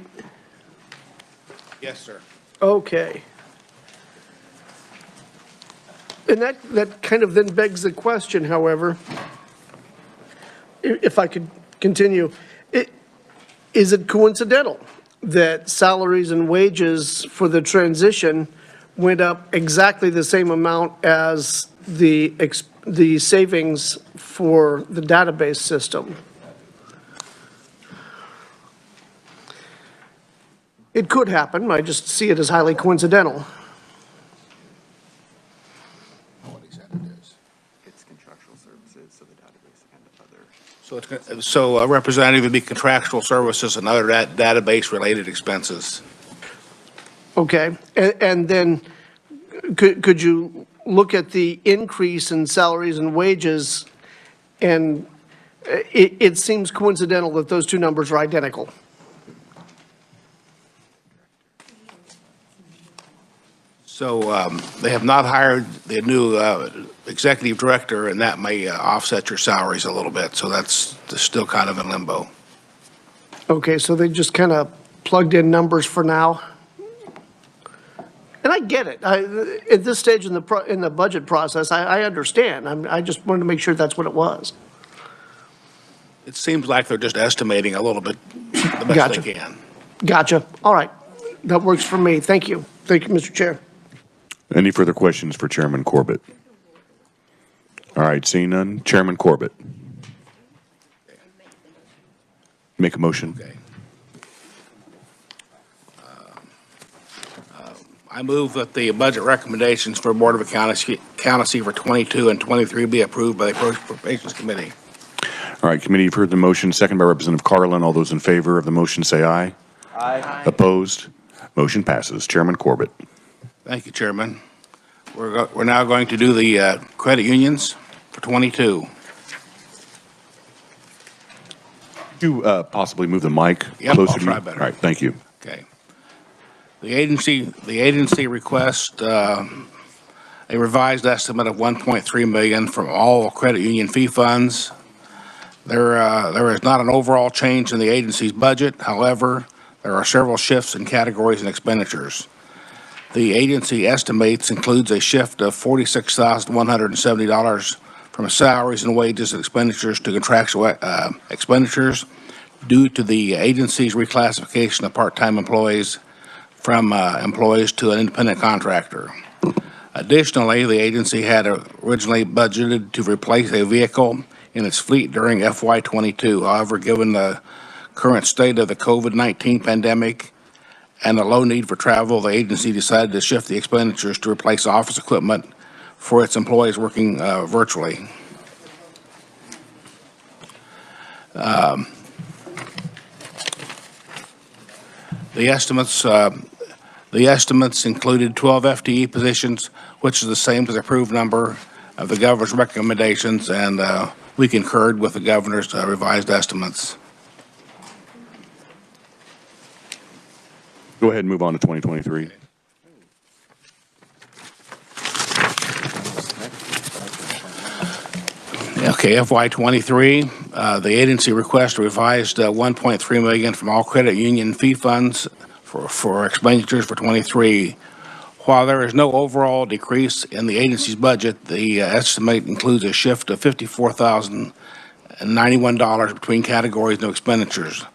Yes, sir. Okay. And that kind of then begs the question, however, if I could continue, is it coincidental that salaries and wages for the transition went up exactly the same amount as the savings for the database system? It could happen, I just see it as highly coincidental. So a representative would be contractual services and other database-related expenses. Okay, and then could you look at the increase in salaries and wages, and it seems coincidental that those two numbers are identical? So they have not hired the new executive director, and that may offset your salaries a little bit. So that's still kind of in limbo. Okay, so they just kind of plugged in numbers for now? And I get it. At this stage in the budget process, I understand. I just wanted to make sure that's what it was. It seems like they're just estimating a little bit the best Gotcha. they can. Gotcha. All right. That works for me. Thank you. Thank you, Mr. Chair. Any further questions for Chairman Corbett? All right, seeing none, Chairman Corbett. Make a motion. Okay. I move that the budget recommendations for Board of Accountancy for 22 and 23 be approved by the Appropriations Committee. All right, committee, you've heard the motion, second by Representative Carlin. All those in favor of the motion say aye. Aye. Opposed? Motion passes. Chairman Corbett. Thank you, Chairman. We're now going to do the credit unions for 22. Could you possibly move the mic Yep, closer I'll to try you? better. All right, thank you. Okay. The agency requests a revised estimate of $1.3 million from all credit union fee funds. There is not an overall change in the agency's budget. However, there are several shifts in categories and expenditures. The agency estimates includes a shift of $46,170 from salaries and wages and expenditures to contractual expenditures due to the agency's reclassification of part-time employees from employees to an independent contractor. Additionally, the agency had originally budgeted to replace a vehicle in its fleet during FY22. However, given the current state of the COVID-19 pandemic and the low need for travel, the agency decided to shift the expenditures to replace office equipment for its employees working virtually. The estimates included 12 FTE positions, which is the same as the approved number of the governor's recommendations, and we concurred with the governor's revised estimates. Go ahead and move on to 2023. Okay, FY23, the agency requests a revised $1.3 million from all credit union fee funds for expenditures for 23. While there is no overall decrease in the agency's budget, the estimate includes a shift of $54,091 between categories and expenditures.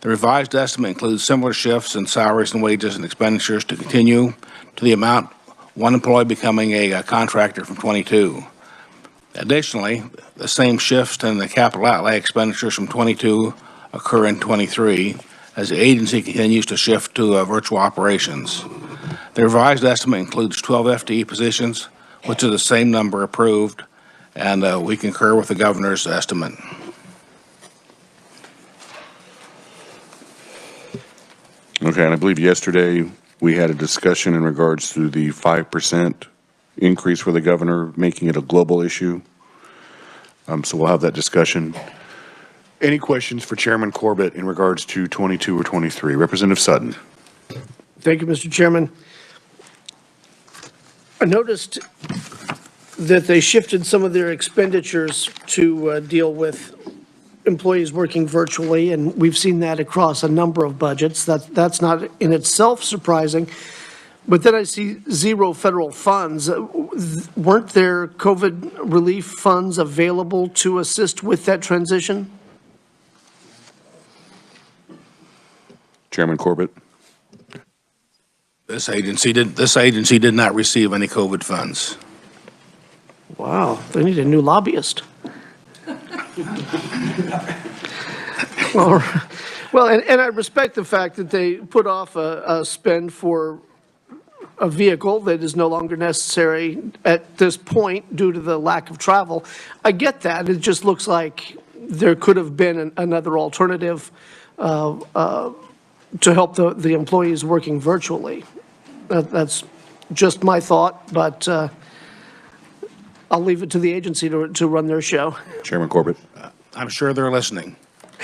The revised estimate includes similar shifts in salaries and wages and expenditures to continue to the amount one employee becoming a contractor from 22. Additionally, the same shifts in the capital outlay expenditures from 22 occur in 23 as the agency continues to shift to virtual operations. The revised estimate includes 12 FTE positions, which is the same number approved, and we concur with the governor's estimate. Okay, and I believe yesterday we had a discussion in regards to the 5% increase for the governor, making it a global issue. So we'll have that discussion. Any questions for Chairman Corbett in regards to 22 or 23? Representative Sutton. Thank you, Mr. Chairman. I noticed that they shifted some of their expenditures to deal with employees working virtually, and we've seen that across a number of budgets. That's not in itself surprising. But then I see zero federal funds. Weren't there COVID relief funds available to assist with that transition? Chairman Corbett? This agency did not receive any COVID funds. Wow, they need a new lobbyist. Well, and I respect the fact that they put off a spend for a vehicle that is no longer necessary at this point due to the lack of travel. I get that. It just looks like there could have been another alternative to help the employees working virtually. That's just my thought, but I'll leave it to the agency to run their show. Chairman Corbett? I'm sure they're listening.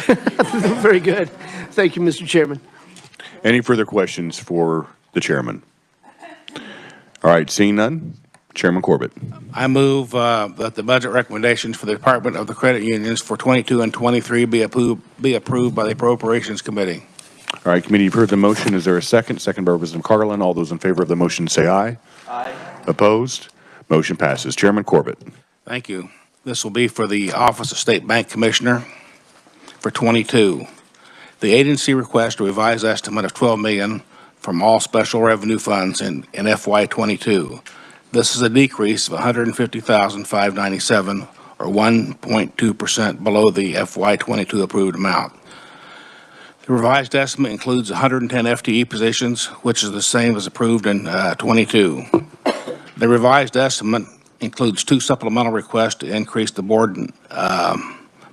Very good. Thank you, Mr. Chairman. Any further questions for the chairman? All right, seeing none, Chairman Corbett. I move that the budget recommendations for the Department of the Credit Unions for 22 and 23 be approved by the Appropriations Committee. All right, committee, you've heard the motion. Is there a second? Second by Representative Carlin. All those in favor of the motion say aye. Aye. Opposed? Motion passes. Chairman Corbett. Thank you. This will be for the Office of State Bank Commissioner for 22. The agency requests a revised estimate of $12 million from all special revenue funds in FY22. This is a decrease of $150,597, or 1.2% below the FY22 approved amount. The revised estimate includes 110 FTE positions, which is the same as approved in 22. The revised estimate includes 2 supplemental requests to increase the board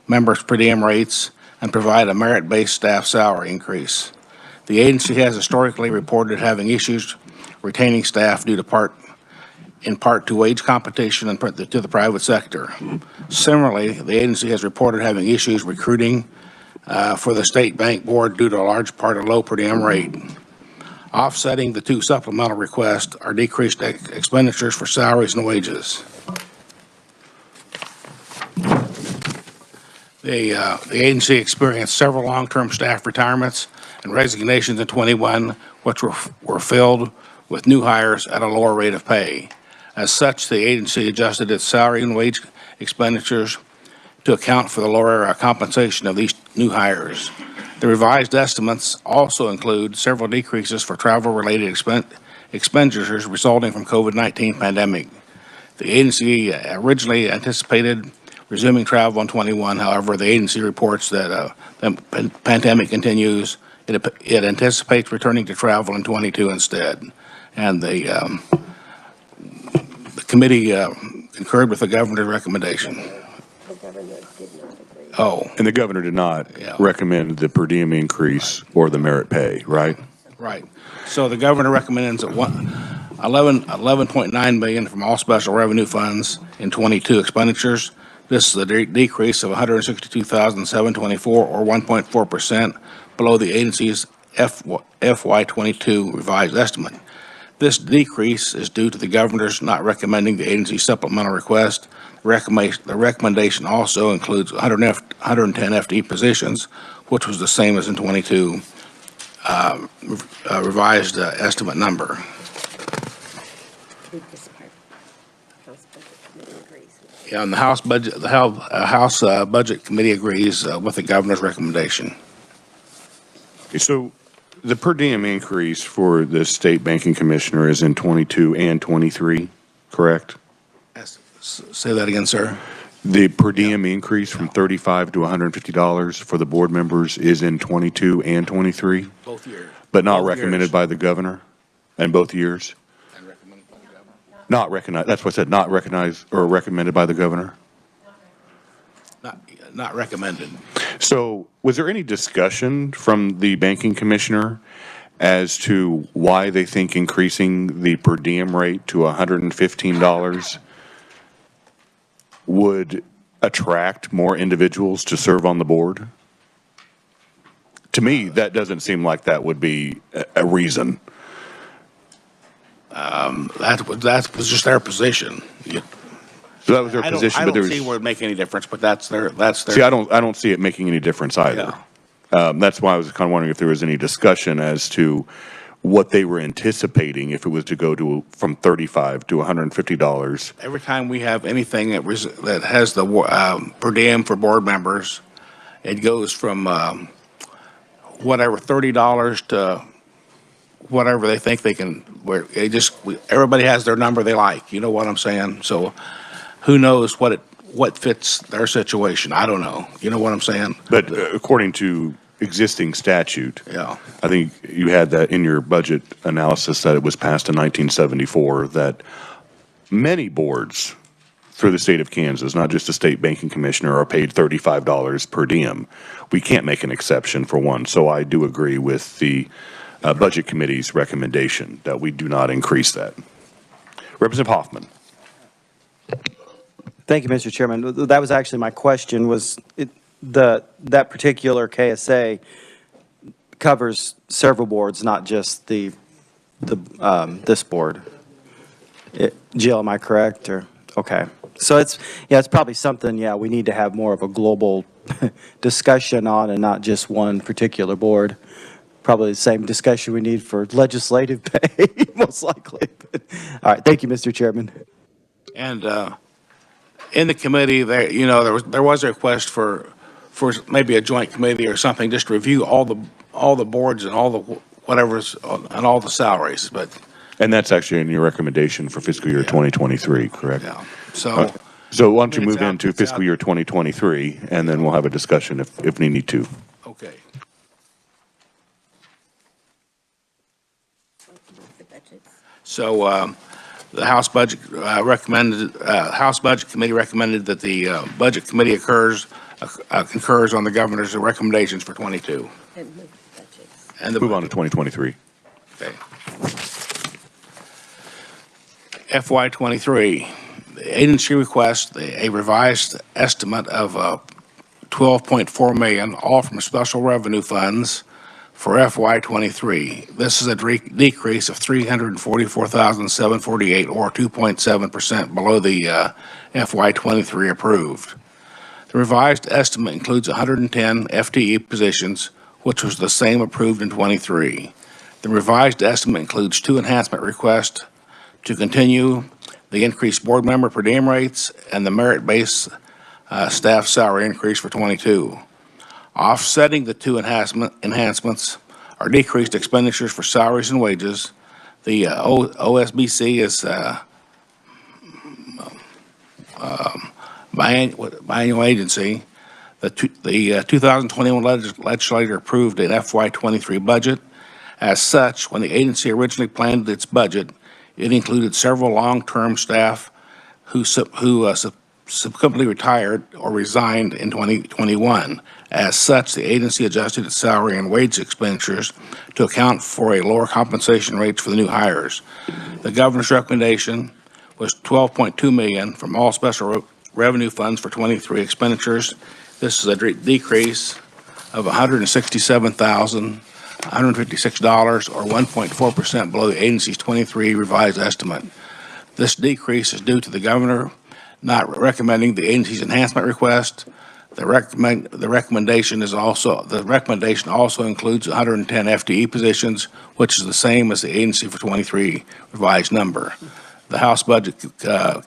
members' per diem rates and provide a merit-based staff salary increase. The agency has historically reported having issues retaining staff due to in part to wage competition and to the private sector. Similarly, the agency has reported having issues recruiting for the state bank board due to a large part of low per diem rate. Offsetting the 2 supplemental requests are decreased expenditures for salaries and wages. The agency experienced several long-term staff retirements and resignations in 21, which were filled with new hires at a lower rate of pay. As such, the agency adjusted its salary and wage expenditures to account for the lower compensation of these new hires. The revised estimates also include several decreases for travel-related expenditures resulting from COVID-19 pandemic. The agency originally anticipated resuming travel in 21. However, the agency reports that the pandemic continues. It anticipates returning to travel in 22 instead. And the committee concurred with the governor's recommendation. The governor did not agree. Oh. And the governor did not recommend the per diem increase or the merit pay, right? Right. So the governor recommends $11.9 million from all special revenue funds in 22 expenditures. This is a decrease of $162,724, or 1.4% below the agency's FY22 revised estimate. This decrease is due to the governor's not recommending the agency's supplemental request. The recommendation also includes 110 FTE positions, which was the same as in 22 revised estimate number. Yeah, and the House Budget Committee agrees with the governor's recommendation. So the per diem increase for the state banking commissioner is in 22 and 23, correct? Yes. Say that again, sir. The per diem increase from $35 to $150 for the board members is in 22 and 23? Both years. But not recommended by the governor in both years? And recommended by the governor. Not recognized, that's what I said, not recognized or recommended by the governor? Not recommended. So was there any discussion from the banking commissioner as to why they think increasing the per diem rate to $115 would attract more individuals to serve on the board? To me, that doesn't seem like that would be a reason. That was just their position. So that was their I position, but there don't was. see where it make any difference, but that's their. See, I don't see it making any difference either. That's why I was kind of wondering if there was any discussion as to what they were anticipating if it was to go to from $35 to $150. Every time we have anything that has the per diem for board members, it goes from whatever $30 to whatever they think they can. Where everybody has their number they like. You know what I'm saying? So who knows what fits their situation? I don't know. You know what I'm saying? But according to existing statute, Yeah. I think you had that in your budget analysis that it was passed in 1974 that many boards through the state of Kansas, not just the state banking commissioner, are paid $35 per diem. We can't make an exception for one. So I do agree with the budget committee's recommendation that we do not increase that. Representative Hoffman. Thank you, Mr. Chairman. That was actually my question, was that particular KSA covers several boards, not just this board. Jill, am I correct? Or okay. So it's probably something, we need to have more of a global discussion on and not just one particular board. Probably the same discussion we need for legislative pay, most likely. All right, thank you, Mr. Chairman. And in the committee, there was a request for maybe a joint committee or something, just to review all the boards and all the whatever's and all the salaries. And that's actually in your recommendation for fiscal year 2023, correct? Yeah. So. So why don't you move into fiscal year 2023, and then we'll have a discussion if we need to. Okay. So the House Budget House Budget Committee recommended that the Budget Committee concurs on the governor's recommendations for 22. And move on to 2023. Okay. FY23, the agency requests a revised estimate of $12.4 million, all from special revenue funds for FY23. This is a decrease of $344,748, or 2.7% below the FY23 approved. The revised estimate includes 110 FTE positions, which was the same approved in 23. The revised estimate includes 2 enhancement requests to continue the increased board member per diem rates and the merit-based staff salary increase for 22. Offsetting the 2 enhancements are decreased expenditures for salaries and wages. The OSBC is biannual agency. The 2021 legislature approved an FY23 budget. As such, when the agency originally planned its budget, it included several long-term staff who subsequently retired or resigned in 2021. As such, the agency adjusted its salary and wage expenditures to account for a lower compensation rates for the new hires. The governor's recommendation was $12.2 million from all special revenue funds for 23 expenditures. This is a decrease of $167,156, or 1.4% below the agency's 23 revised estimate. This decrease is due to the governor not recommending the agency's enhancement request. The recommendation also includes 110 FTE positions, which is the same as the agency for 23 revised number. The House Budget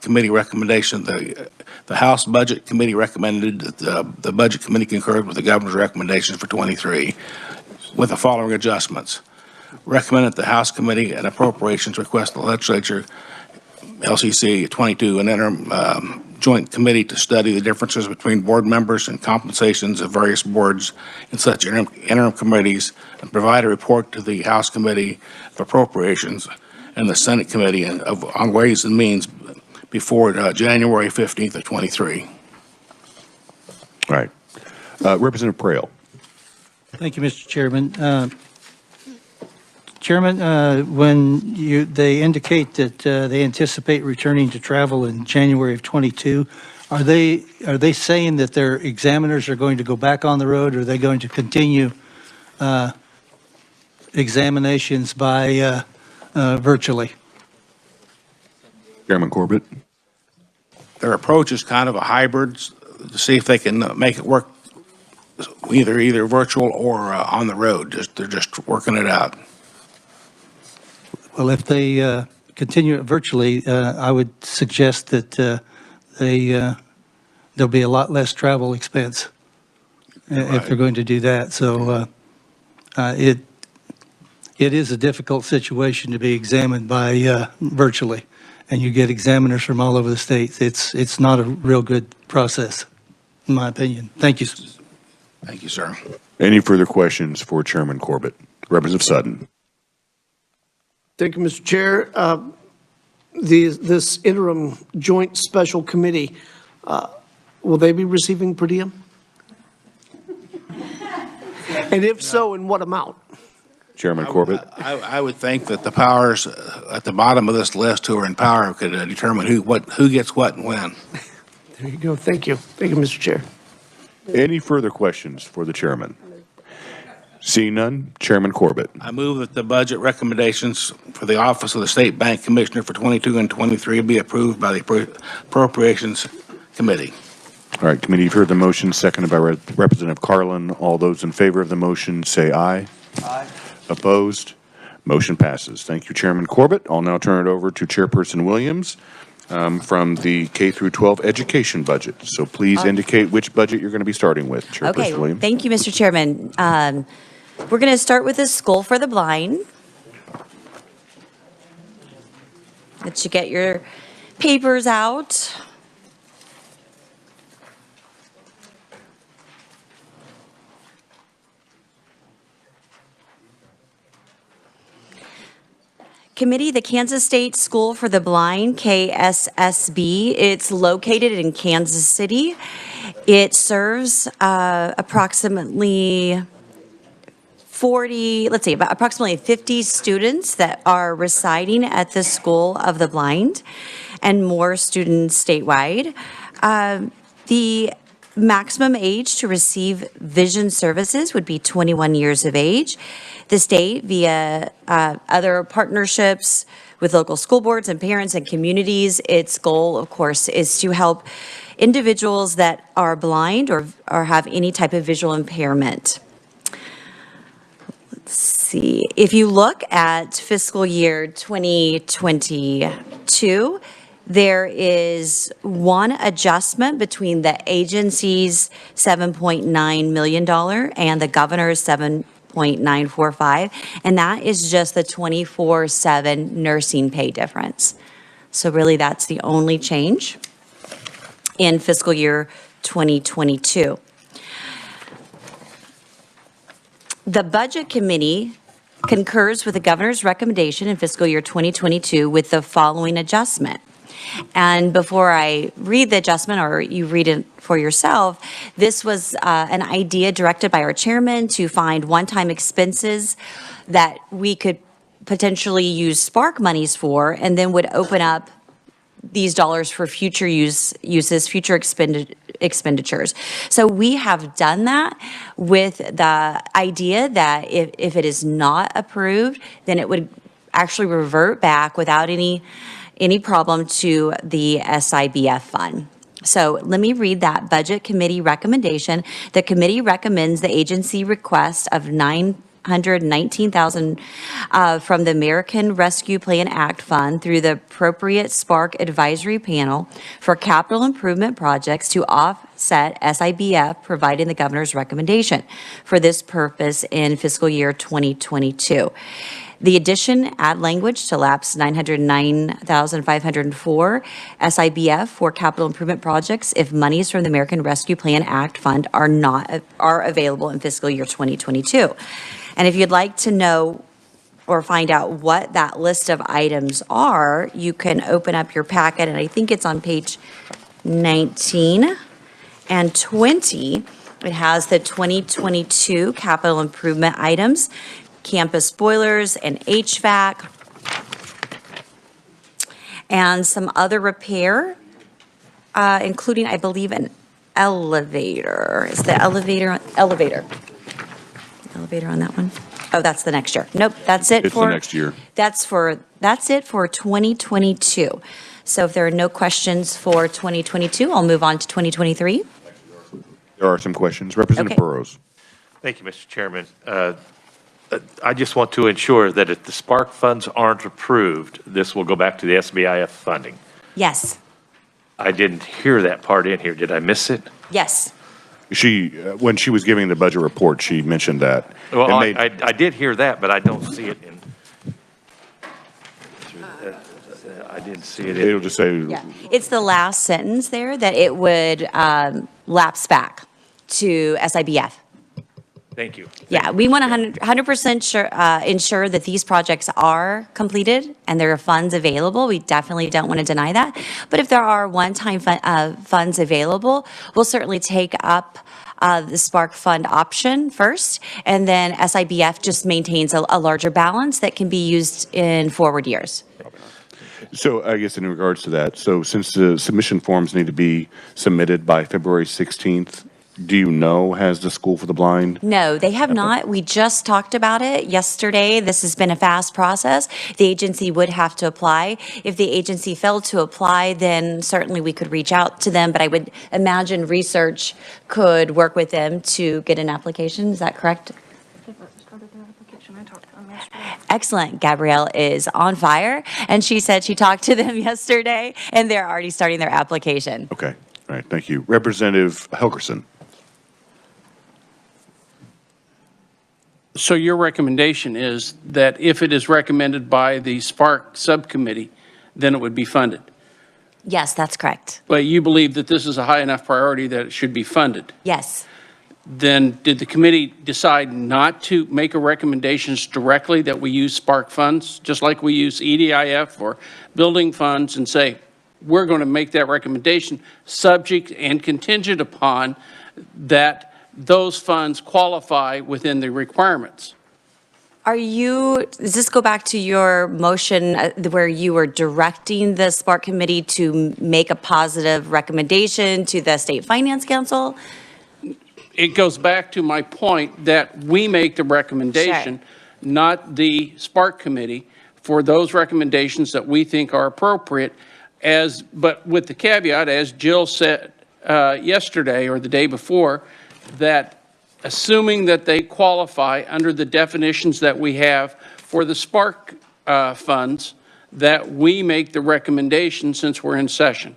Committee recommendation, the House Budget Committee recommended that the Budget Committee concurred with the governor's recommendations for 23 with the following adjustments. Recommended the House Committee and Appropriations request the Legislature, LCC 22, an interim joint committee to study the differences between board members and compensations of various boards in such interim committees, and provide a report to the House Committee of Appropriations and the Senate Committee on Ways and Means before January 15th of 23. All right. Representative Prael. Thank you, Mr. Chairman. Chairman, when they indicate that they anticipate returning to travel in January of 22, are they saying that their examiners are going to go back on the road, or are they going to continue examinations by virtually? Chairman Corbett. their approach is kind of a hybrid to see if they can make it work either virtual or on the road. They're just working it out. Well, if they continue it virtually, I would suggest that there'll be a lot less travel expense if they're going to do that. So it is a difficult situation to be examined by virtually, and you get examiners from all over the state. It's not a real good process, in my opinion. Thank you. Thank you, sir. Any further questions for Chairman Corbett? Representative Sutton. Thank you, Mr. Chair. This interim joint special committee, will they be receiving per diem? And if so, in what amount? Chairman Corbett. I would think that the powers at the bottom of this list who are in power could determine who gets what and when. There you go. Thank you. Thank you, Mr. Chair. Any further questions for the chairman? Seeing none, Chairman Corbett. I move that the budget recommendations for the Office of the State Bank Commissioner for 22 and 23 be approved by the Appropriations Committee. All right, committee, you've heard the motion, seconded by Representative Carlin. All those in favor of the motion say aye. Aye. Opposed? Motion passes. Thank you, Chairman Corbett. I'll now turn it over to Chairperson Williams from the K through 12 education budget. So please indicate which budget you're going to be starting with, Chairperson Williams. Thank you, Mr. Chairman. We're going to start with the School for the Blind. Let you get your papers out. Committee, the Kansas State School for the Blind, Kssb. It's located in Kansas City. It serves approximately approximately 50 students that are residing at the School of the Blind and more students statewide. The maximum age to receive vision services would be 21 years of age. The state, via other partnerships with local school boards and parents and communities, its goal, of course, is to help individuals that are blind or have any type of visual impairment. Let's see. If you look at fiscal year 2022, there is one adjustment between the agency's $7.9 million and the governor's $7.945, and that is just the 24/7 nursing pay difference. So really, that's the only change in fiscal year 2022. The Budget Committee concurs with the governor's recommendation in fiscal year 2022 with the following adjustment. And before I read the adjustment, or you read it for yourself, this was an idea directed by our chairman to find one-time expenses that we could potentially use Spark monies for, and then would open up these dollars for future uses, future expenditures. So we have done that with the idea that if it is not approved, then it would actually revert back without any problem to the SIBF fund. So let me read that Budget Committee recommendation. The committee recommends the agency request of $919,000 from the American Rescue Plan Act Fund through the appropriate Spark Advisory Panel for capital improvement projects to offset SIBF, providing the governor's recommendation for this purpose in fiscal year 2022. The addition, add language to lapse $909,504 SIBF for capital improvement projects if monies from the American Rescue Plan Act Fund are available in fiscal year 2022. And if you'd like to know or find out what that list of items are, you can open up your packet, and I think it's on page 19 and 20. It has the 2022 capital improvement items, campus boilers and HVAC, and some other repair, including, I believe, an elevator. Is the elevator on that one? Oh, that's the next year. Nope, that's it It's the for. next year. That's it for 2022. So if there are no questions for 2022, I'll move on to 2023. There are some questions. Representative Okay. Burrows. Thank you, Mr. Chairman. I just want to ensure that if the Spark funds aren't approved, this will go back to the SBIF funding. Yes, I didn't hear that part in here. Did I miss it? yes. She, when she was giving the budget report, she mentioned that. Well, It made- I did hear that, but I don't see it in. I didn't see it in. It'll just say, Yeah, it's the last sentence there that it would lapse back to SIBF. Thank you. Yeah, we want to 100% ensure that these projects are completed and there are funds available. We definitely don't want to deny that. But if there are one-time funds available, we'll certainly take up the Spark Fund option first, and then SIBF just maintains a larger balance that can be used in forward years. so I guess in regards to that, so since the submission forms need to be submitted by February 16th, do you know, has the School for the Blind? No, they have not. We just talked about it yesterday. This has been a fast process. The agency would have to apply. If the agency failed to apply, then certainly we could reach out to them, but I would imagine research could work with them to get an application. Is that correct? Excellent. Gabrielle is on fire, and she said she talked to them yesterday, and they're already starting their application. Okay, all right, thank you. Representative Helgerson. So your recommendation is that if it is recommended by the Spark Subcommittee, then it would be funded? Yes, that's correct. But you believe that this is a high enough priority that it should be funded? Yes. Then did the committee decide not to make a recommendations directly that we use Spark funds, just like we use EDIF or building funds, and say, we're going to make that recommendation subject and contingent upon that those funds qualify within the requirements? Does this go back to your motion where you were directing the Spark Committee to make a positive recommendation to the State Finance Council? It goes back to my point that we make the recommendation, not the Spark Committee, for those recommendations that we think are appropriate, but with the caveat, as Jill said yesterday or the day before, that assuming that they qualify under the definitions that we have for the Spark funds, that we make the recommendation since we're in session.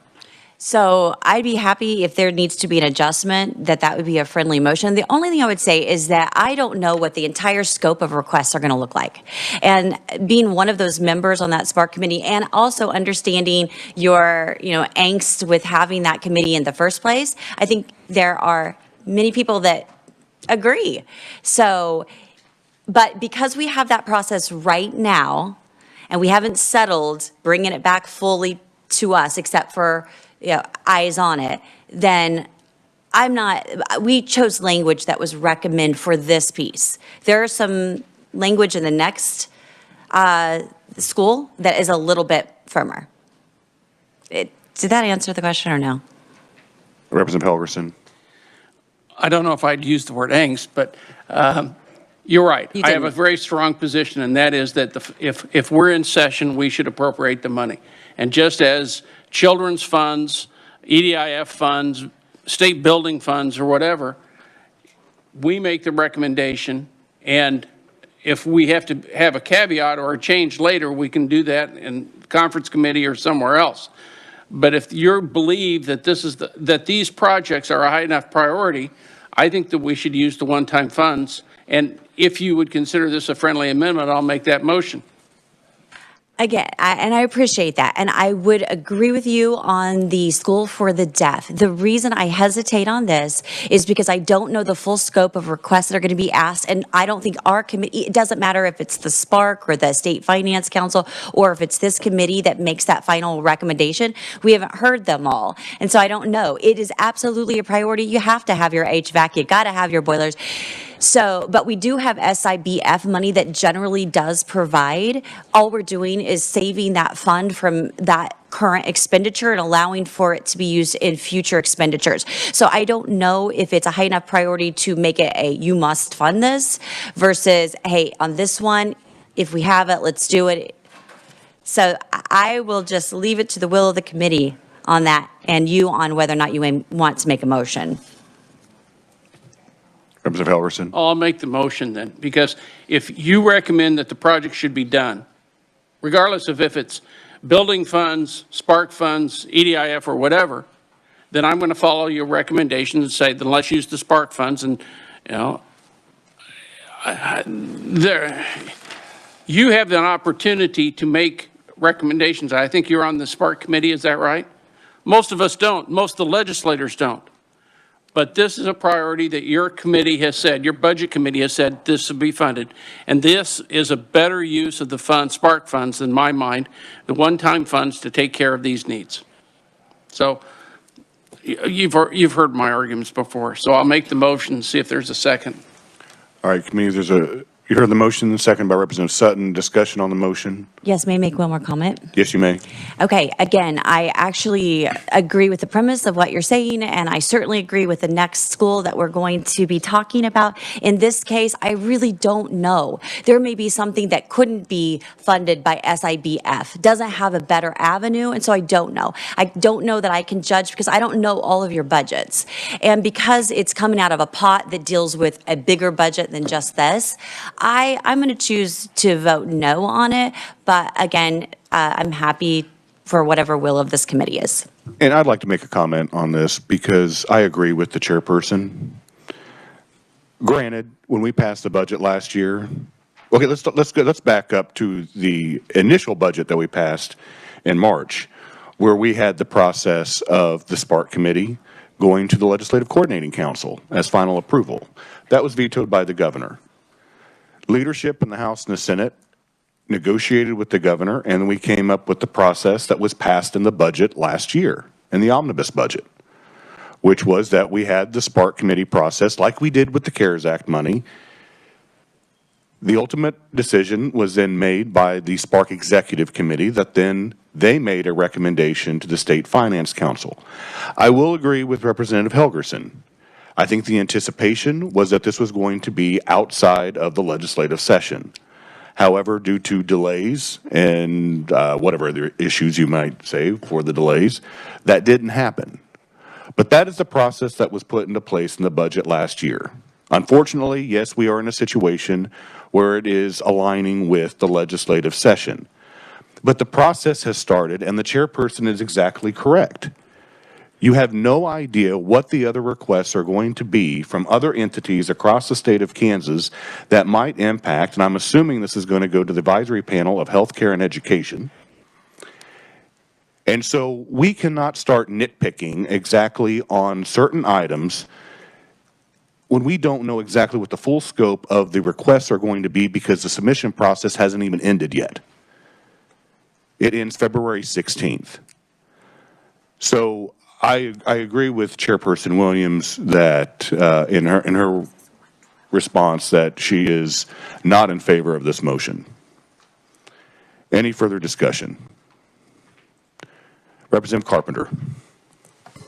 So I'd be happy if there needs to be an adjustment, that would be a friendly motion. The only thing I would say is that I don't know what the entire scope of requests are going to look like. And being one of those members on that Spark Committee, and also understanding your, angst with having that committee in the first place, I think there are many people that agree. So, but because we have that process right now, and we haven't settled bringing it back fully to us, except for eyes on it, then we chose language that was recommended for this piece. There is some language in the next school that is a little bit firmer. Did that answer the question or no? Representative Helgerson. I don't know if I'd use the word angst, but you're right. I have a very strong position, and that is that if we're in session, we should appropriate the money. And just as children's funds, EDIF funds, state building funds, or whatever, we make the recommendation, and if we have to have a caveat or a change later, we can do that in conference committee or somewhere else. But if you believe that that these projects are a high enough priority, I think that we should use the one-time funds. And if you would consider this a friendly amendment, I'll make that motion. Again, and I appreciate that. And I would agree with you on the school for the deaf. The reason I hesitate on this is because I don't know the full scope of requests that are going to be asked. And I don't think our committee, it doesn't matter if it's the Spark or the State Finance Council, or if it's this committee that makes that final recommendation. We haven't heard them all. And so I don't know. It is absolutely a priority. You have to have your HVAC. You got to have your boilers. So, but we do have SIBF money that generally does provide. All we're doing is saving that fund from that current expenditure and allowing for it to be used in future expenditures. So I don't know if it's a high enough priority to make it a you must fund this versus, hey, on this one, if we have it, let's do it. So I will just leave it to the will of the committee on that and you on whether or not you want to make a motion. Representative Helgerson. I'll make the motion then, because if you recommend that the project should be done, regardless of if it's building funds, spark funds, EDIF or whatever, then I'm going to follow your recommendation and say, then let's use the spark funds. And, you know, you have an opportunity to make recommendations. I think you're on the spark committee, is that right? Most of us don't. Most of the legislators don't. But this is a priority that your committee has said, your budget committee has said this will be funded. And this is a better use of the funds, spark funds, in my mind, the one-time funds to take care of these needs. So you've heard my arguments before, so I'll make the motion and see if there's a second. All right, committee, you heard the motion, second by Representative Sutton. Discussion on the motion? Yes, may I make one more comment? Yes, you may. Okay, again, I actually agree with the premise of what you're saying, and I certainly agree with the next school that we're going to be talking about. In this case, I really don't know. There may be something that couldn't be funded by SIBF, doesn't have a better avenue, and so I don't know. I don't know that I can judge because I don't know all of your budgets. And because it's coming out of a pot that deals with a bigger budget than just this, I'm going to choose to vote no on it. But again, I'm happy for whatever will of this committee is. And I'd like to make a comment on this because I agree with the chairperson. Granted, when we passed the budget last year, okay, let's back up to the initial budget that we passed in March, where we had the process of the Spark Committee going to the Legislative Coordinating Council as final approval. That was vetoed by the governor. Leadership in the House and the Senate negotiated with the governor, and we came up with the process that was passed in the budget last year, in the omnibus budget, which was that we had the Spark Committee process like we did with the CARES Act money. The ultimate decision was then made by the Spark Executive Committee that then they made a recommendation to the State Finance Council. I will agree with Representative Helgerson. I think the anticipation was that this was going to be outside of the legislative session. However, due to delays and whatever other issues you might say for the delays, that didn't happen. But that is the process that was put into place in the budget last year. Unfortunately, yes, we are in a situation where it is aligning with the legislative session. But the process has started, and the chairperson is exactly correct. You have no idea what the other requests are going to be from other entities across the state of Kansas that might impact, and I'm assuming this is going to go to the advisory panel of healthcare and education. And so we cannot start nitpicking exactly on certain items when we don't know exactly what the full scope of the requests are going to be because the submission process hasn't even ended yet. It ends February 16th. So I agree with Chairperson Williams that in her response that she is not in favor of this motion. Any further discussion? Representative Carpenter.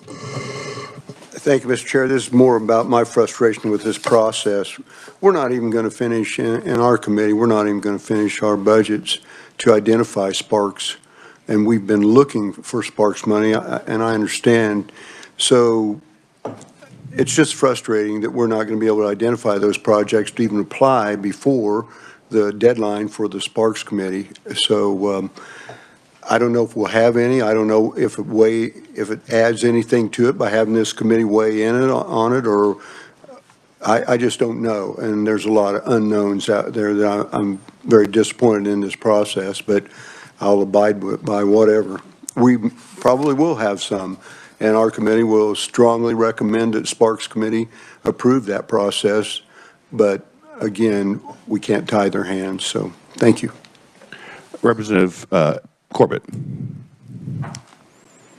Thank you, Mr. Chair. This is more about my frustration with this process. We're not even going to finish, in our committee, we're not even going to finish our budgets to identify Sparks. And we've been looking for Sparks money, and I understand. So it's just frustrating that we're not going to be able to identify those projects to even apply before the deadline for the Sparks Committee. So I don't know if we'll have any. I don't know if it adds anything to it by having this committee weigh in on it, or I just don't know. And there's a lot of unknowns out there that I'm very disappointed in this process, but I'll abide by whatever. We probably will have some, and our committee will strongly recommend that Sparks Committee approve that process. But again, we can't tie their hands, so thank you. Representative Corbett.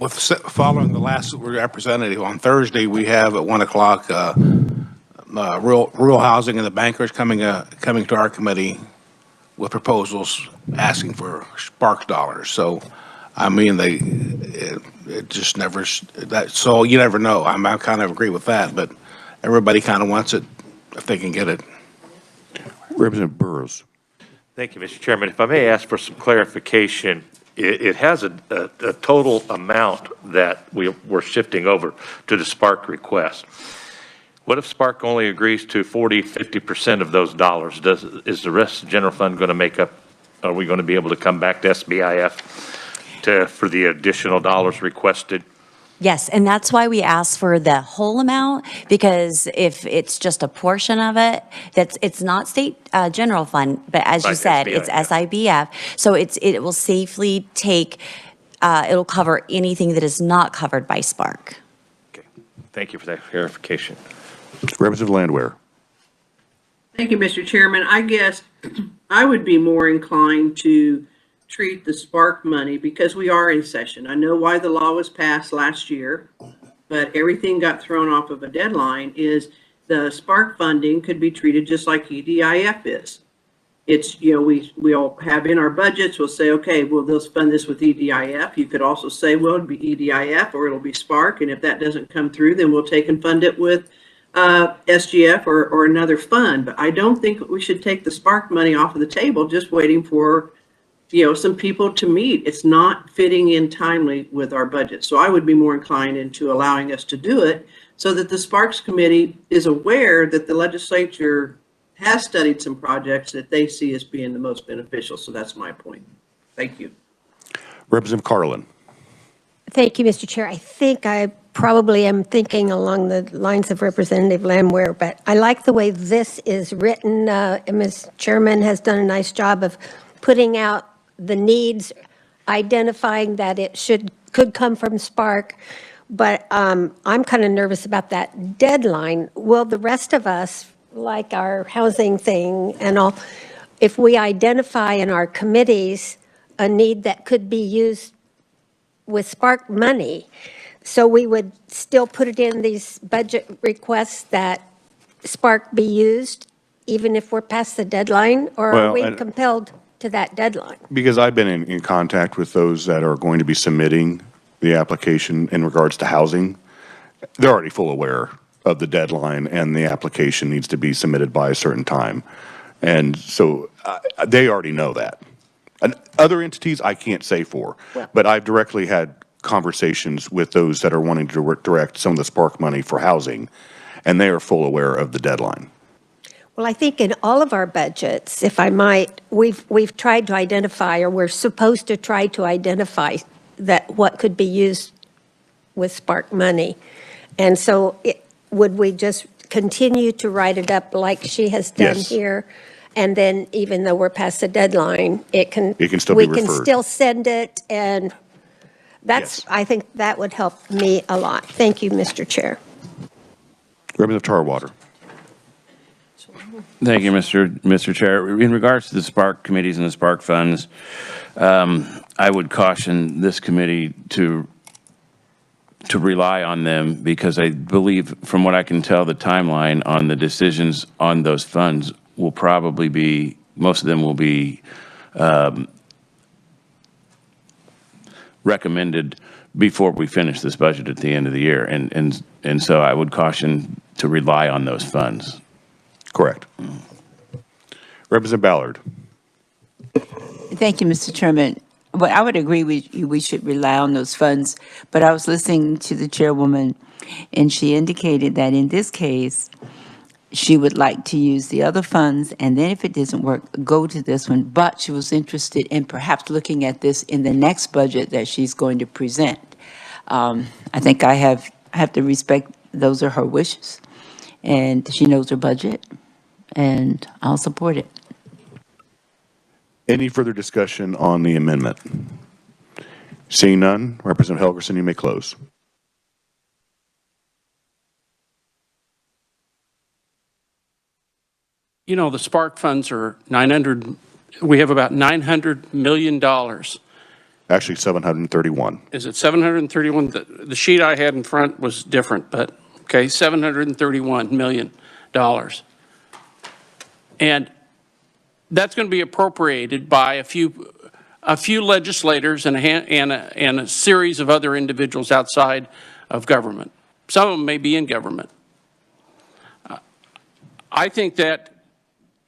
Following the last representative on Thursday, we have at 1 o'clock rural housing and the bankers coming to our committee with proposals asking for Sparks dollars. So, I mean, it just never, so you never know. I kind of agree with that, but everybody kind of wants it if they can get it. Representative Burrows. Thank you, Mr. Chairman. If I may ask for some clarification, it has a total amount that we're shifting over to the Spark request. What if Spark only agrees to 50% of those dollars? Is the rest of the general fund going to make up, are we going to be able to come back to SBIF for the additional dollars requested? Yes, and that's why we asked for the whole amount, because if it's just a portion of it, it's not state general fund, but as you said, it's SIBF. So it will safely take, it'll cover anything that is not covered by Spark. Okay, thank you for that clarification. Representative Landwehr. Thank you, Mr. Chairman. I guess I would be more inclined to treat the Spark money, because we are in session. I know why the law was passed last year, but everything got thrown off of a deadline. Is the Spark funding could be treated just like EDIF is. It's, you know, we all have in our budgets, we'll say, okay, well, they'll fund this with EDIF. You could also say, well, it'll be EDIF or it'll be Spark. And if that doesn't come through, then we'll take and fund it with SGF or another fund. But I don't think we should take the Spark money off of the table just waiting for, you know, some people to meet. It's not fitting in timely with our budget. So I would be more inclined into allowing us to do it so that the Sparks Committee is aware that the legislature has studied some projects that they see as being the most beneficial. So that's my point. Thank you. Representative Carlin. Thank you, Mr. Chair. I think I probably am thinking along the lines of Representative Landwehr, but I like the way this is written. Ms. Chairman has done a nice job of putting out the needs, identifying that it could come from Spark, but I'm kind of nervous about that deadline. Will the rest of us, like our housing thing and all, if we identify in our committees a need that could be used with Spark money, so we would still put it in these budget requests that Spark be used, even if we're past the deadline, or are we compelled to that deadline? Because I've been in contact with those that are going to be submitting the application in regards to housing. They're already full aware of the deadline and the application needs to be submitted by a certain time. And so they already know that. And other entities I can't say for, but I've directly had conversations with those that are wanting to direct some of the Spark money for housing, and they are full aware of the deadline. Well, I think in all of our budgets, if I might, we've tried to identify, or we're supposed to try to identify that what could be used with Spark money. And so would we just continue to write it up like she has done here? And then even though we're past the deadline, it can still be referred. We can still send it, and that's, I think that would help me a lot. Thank you, Mr. Chair. Representative Tarwater. Thank you, Mr. Chair. In regards to the Spark committees and the Spark funds, I would caution this committee to rely on them, because I believe, from what I can tell, the timeline on the decisions on those funds will probably be, most of them will be recommended before we finish this budget at the end of the year. And so I would caution to rely on those funds. Correct. Representative Ballard. Thank you, Mr. Chairman. Well, I would agree we should rely on those funds, but I was listening to the chairwoman, and she indicated that in this case, she would like to use the other funds, and then if it doesn't work, go to this one. But she was interested in perhaps looking at this in the next budget that she's going to present. I think I have to respect those are her wishes, and she knows her budget, and I'll support it. Any further discussion on the amendment? Seeing none, Representative Helgerson, you may close. You know, the Spark funds are we have about $900 million. Actually, 731. Is it 731? The sheet I had in front was different, but okay, $731 million. And that's going to be appropriated by a few legislators and a series of other individuals outside of government. Some of them may be in government. I think that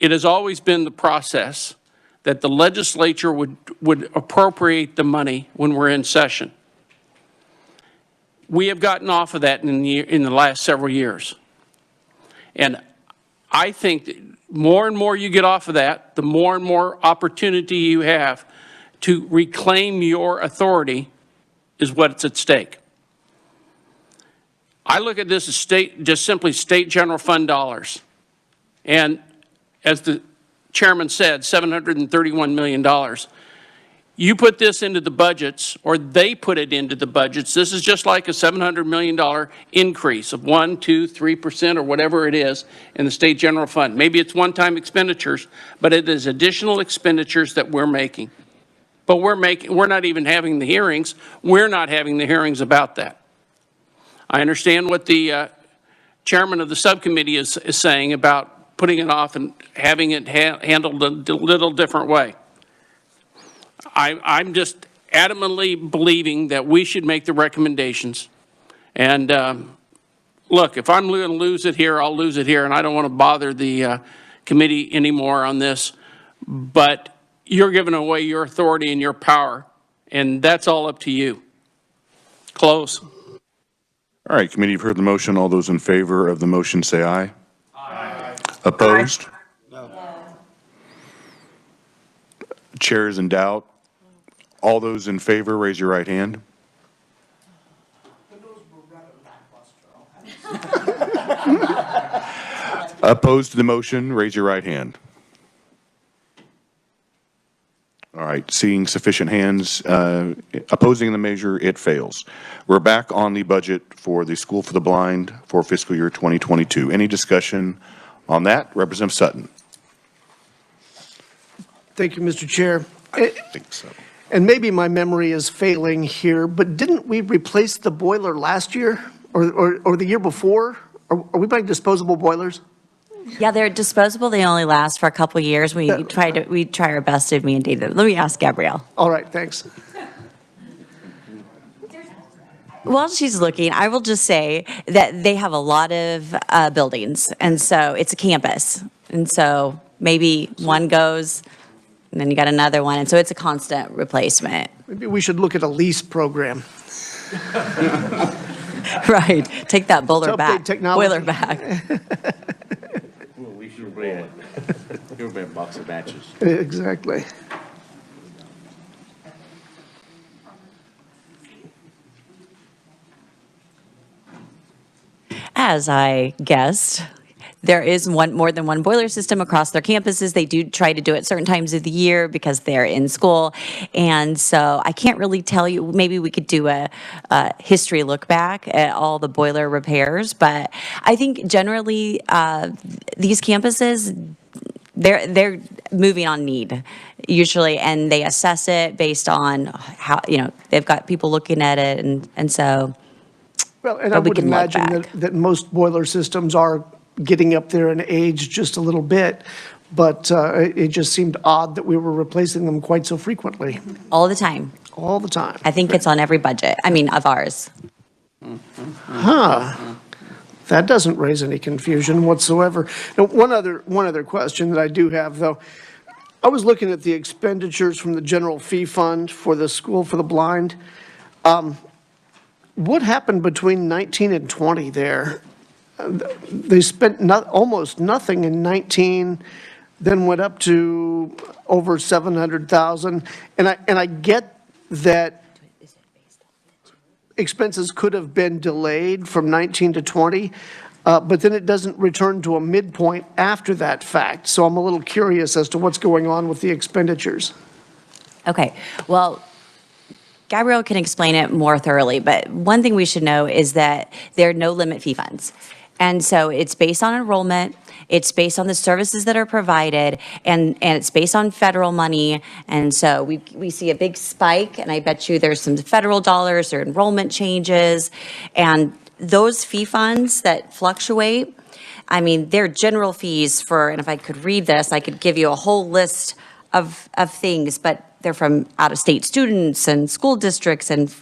it has always been the process that the legislature would appropriate the money when we're in session. We have gotten off of that in the last several years. And I think that more and more you get off of that, the more and more opportunity you have to reclaim your authority is what's at stake. I look at this as just simply state general fund dollars. And as the chairman said, $731 million. You put this into the budgets, or they put it into the budgets. This is just like a $700 million increase of 1%, 2%, 3%, or whatever it is in the state general fund. Maybe it's one-time expenditures, but it is additional expenditures that we're making. But we're not even having the hearings. We're not having the hearings about that. I understand what the chairman of the subcommittee is saying about putting it off and having it handled a little different way. I'm just adamantly believing that we should make the recommendations. And look, if I'm going to lose it here, I'll lose it here, and I don't want to bother the committee anymore on this. But you're giving away your authority and your power, and that's all up to you. Close. All right, committee, you've heard the motion. All those in favor of the motion say aye. Aye. Opposed? No. Chair is in doubt. All those in favor, raise your right hand. Opposed to the motion, raise your right hand. All right, seeing sufficient hands opposing the measure, it fails. We're back on the budget for the School for the Blind for fiscal year 2022. Any discussion on that? Representative Sutton. Thank you, Mr. Chair. I think so. And maybe my memory is failing here, but didn't we replace the boiler last year or the year before? Are we buying disposable boilers? Yeah, they're disposable. They only last for a couple of years. We try our best to mandate them. Let me ask Gabrielle. All right, thanks. While she's looking, I will just say that they have a lot of buildings, and so it's a campus. And so maybe one goes, and then you got another one, and so it's a constant replacement. Maybe we should look at a lease program. Right, take that boiler back. Technology. Boiler back. We should bring a box of matches. Exactly. As I guessed, there is more than one boiler system across their campuses. They do try to do it certain times of the year because they're in school. And so I can't really tell you, maybe we could do a history look back at all the boiler repairs. But I think generally these campuses, they're moving on need usually, and they assess it based on how, they've got people looking at it. And so Well, and I would imagine that most boiler systems are getting up there in age just a little bit, but it just seemed odd that we were replacing them quite so frequently. All the time. All the time. I think it's on every budget, of ours. Huh. That doesn't raise any confusion whatsoever. Now, one other question that I do have, though. I was looking at the expenditures from the general fee fund for the School for the Blind. What happened between 19 and 20 there? They spent almost nothing in 19, then went up to over 700,000. And I get that expenses could have been delayed from 19 to 20, but then it doesn't return to a midpoint after that fact. So I'm a little curious as to what's going on with the expenditures. Okay, well, Gabrielle can explain it more thoroughly, but one thing we should know is that there are no limit fee funds. And so it's based on enrollment, it's based on the services that are provided, and it's based on federal money. And so we see a big spike, and I bet you there's some federal dollars or enrollment changes. And those fee funds that fluctuate, I mean, their general fees for, and if I could read this, I could give you a whole list of things, but they're from out-of-state students and school districts and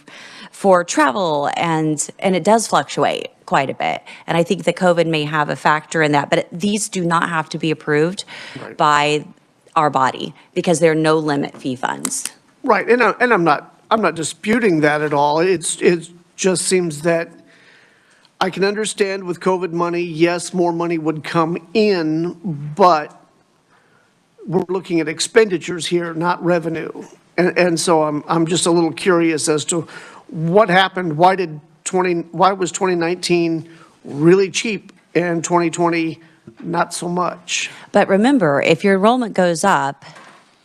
for travel, and it does fluctuate quite a bit. And I think that COVID may have a factor in that, but these do not have to be approved by our body because they're no limit fee funds. Right, and I'm not disputing that at all. It just seems that I can understand with COVID money, yes, more money would come in, but we're looking at expenditures here, not revenue. And so I'm just a little curious as to what happened. Why was 2019 really cheap and 2020 not so much? But remember, if your enrollment goes up,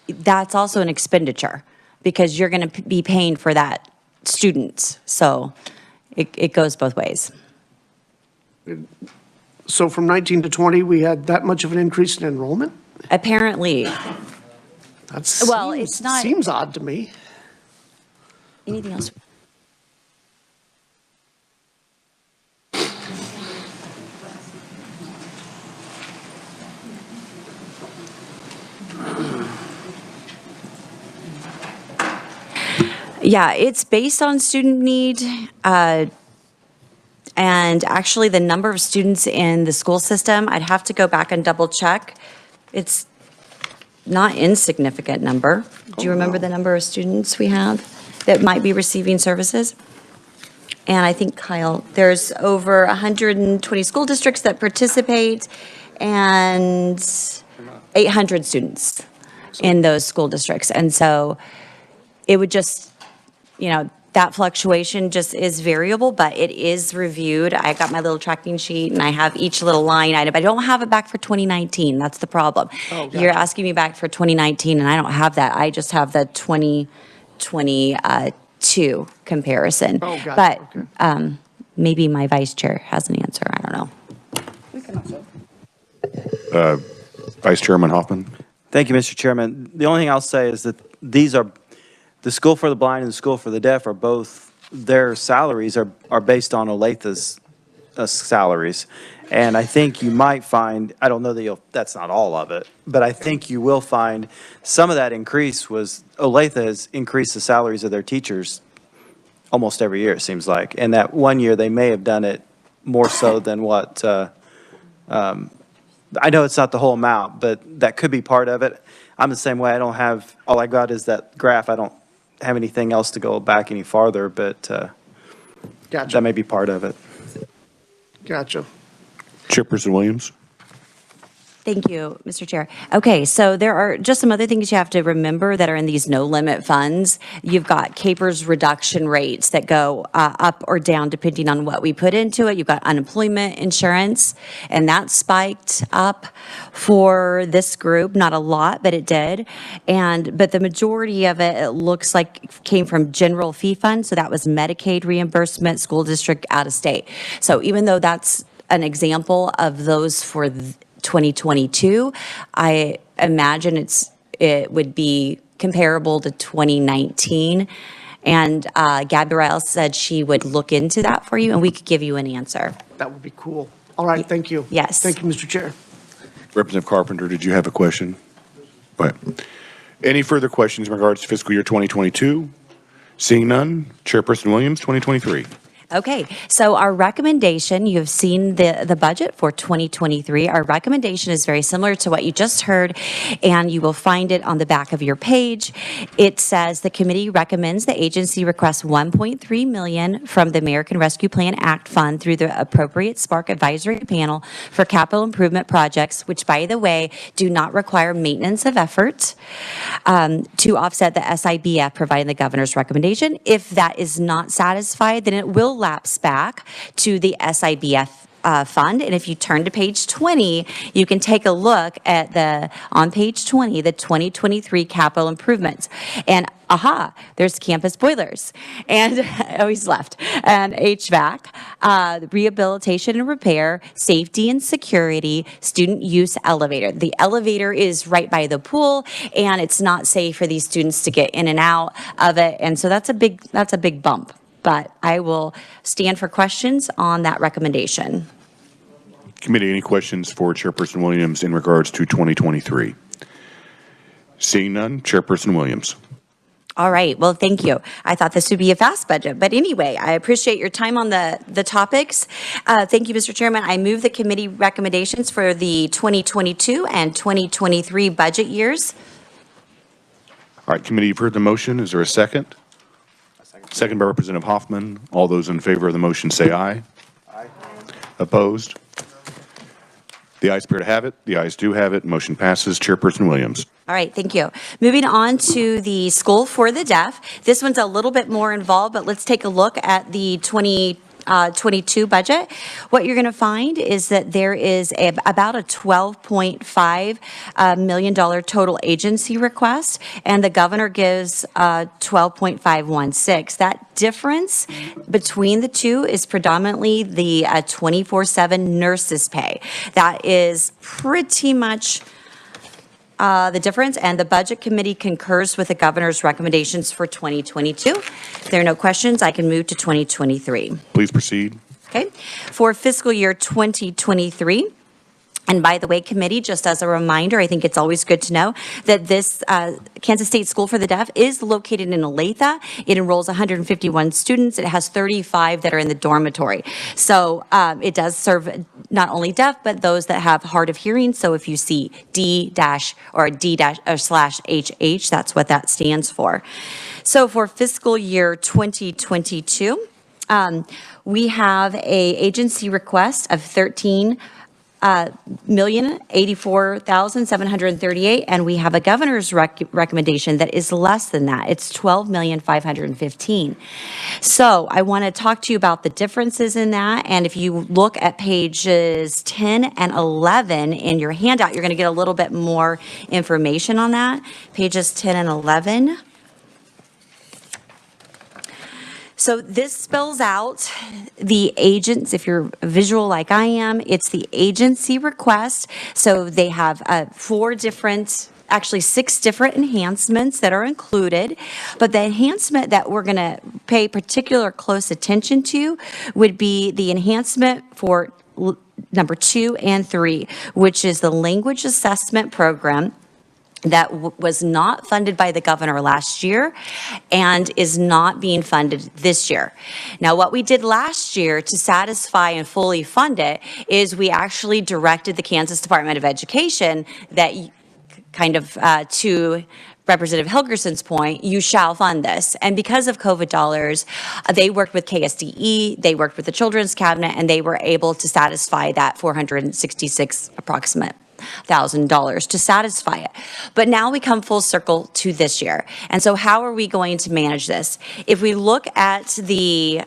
that's also an expenditure because you're going to be paying for that students. So it goes both ways. So from 19 to 20, we had that much of an increase in enrollment? Apparently. Well, it's not. Seems odd to me. Anything else? Yeah, it's based on student need. And actually, the number of students in the school system, I'd have to go back and double check. It's not insignificant number. Do you remember the number of students we have that might be receiving services? And I think, Kyle, there's over 120 school districts that participate and 800 students in those school districts. And so it would just, that fluctuation just is variable, but it is reviewed. I got my little tracking sheet and I have each little line item. I don't have it back for 2019. That's the problem. Oh, gotcha. You're asking me back for 2019 and I don't have that. I just have the 2022 comparison. Oh, gotcha. But Okay. maybe my vice chair has an answer. I don't know. Vice Chairman Hoffman? Thank you, Mr. Chairman. The only thing I'll say is that these are, the School for the Blind and the School for the Deaf are both, their salaries are based on Olathe's salaries. And I think you might find, I don't know that that's not all of it, but I think you will find some of that increase was, Olathe has increased the salaries of their teachers almost every year, it seems like. And that one year, they may have done it more so than what, I know it's not the whole amount, but that could be part of it. I'm the same way. I don't have, all I got is that graph. I don't have anything else to go back any farther, but Gotcha. that may be part of it. Gotcha. Chairperson Williams? Thank you, Mr. Chair. Okay, so there are just some other things you have to remember that are in these no-limit funds. You've got CAPERS reduction rates that go up or down depending on what we put into it. You've got unemployment insurance, and that spiked up for this group. Not a lot, but it did. But the majority of it looks like came from general fee fund, so that was Medicaid reimbursement, school district, out of state. So even though that's an example of those for 2022, I imagine it would be comparable to 2019. And Gabrielle said she would look into that for you and we could give you an answer. That would be cool. All right, thank you. Yes. Thank you, Mr. Chair. Representative Carpenter, did you have a question? Go ahead. Any further questions in regards to fiscal year 2022? Seeing none, Chairperson Williams, 2023. Okay, so our recommendation, you have seen the budget for 2023. Our recommendation is very similar to what you just heard, and you will find it on the back of your page. It says the committee recommends the agency request $1.3 million from the American Rescue Plan Act Fund through the Appropriate Spark Advisory Panel for capital improvement projects, which, by the way, do not require maintenance of effort, to offset the SIBF, providing the governor's recommendation. If that is not satisfied, then it will lapse back to the SIBF fund. And if you turn to page 20, you can take a look at on page 20, the 2023 capital improvements. And there's campus boilers and, he's left, and HVAC, rehabilitation and repair, safety and security, student use elevator. The elevator is right by the pool and it's not safe for these students to get in and out of it. And so that's a big bump. But I will stand for questions on that recommendation. Committee, any questions for Chairperson Williams in regards to 2023? Seeing none, Chairperson Williams. All right, well, thank you. I thought this would be a fast budget, but anyway, I appreciate your time on the topics. Thank you, Mr. Chairman. I move the committee recommendations for the 2022 and 2023 budget years. All right, committee, you've heard the motion. Is there a second? Second by Representative Hoffman. All those in favor of the motion say aye. Aye. Opposed? The ayes appear to have it. The ayes do have it. Motion passes. Chairperson Williams. All right, thank you. Moving on to the School for the Deaf. This one's a little bit more involved, but let's take a look at the 2022 budget. What you're going to find is that there is about a $12.5 million total agency request, and the governor gives 12.516. That difference between the two is predominantly the 24/7 nurses pay. That is pretty much the difference, and the Budget Committee concurs with the governor's recommendations for 2022. If there are no questions, I can move to 2023. Please proceed. Okay. For fiscal year 2023, and by the way, committee, just as a reminder, I think it's always good to know that this Kansas State School for the Deaf is located in Olathe. It enrolls 151 students. It has 35 that are in the dormitory. So it does serve not only deaf, but those that have hard of hearing. So if you see D-/HH, that's what that stands for. So for fiscal year 2022, we have a agency request of $13,084,738, and we have a governor's recommendation that is less than that. It's $12,515,000. So I want to talk to you about the differences in that. And if you look at pages 10 and 11 in your handout, you're going to get a little bit more information on that. Pages 10 and 11. So this spells out the agents. If you're visual like I am, it's the agency request. So they have actually 6 different enhancements that are included. But the enhancement that we're going to pay particular close attention to would be the enhancement for number 2 and 3, which is the language assessment program that was not funded by the governor last year and is not being funded this year. Now, what we did last year to satisfy and fully fund it is we actually directed the Kansas Department of Education that kind of to Representative Helgerson's point, you shall fund this. And because of COVID dollars, they worked with KSDE, they worked with the Children's Cabinet, and they were able to satisfy that $466 approximate $1,000 to satisfy it. But now we come full circle to this year. And so how are we going to manage this? If we look at the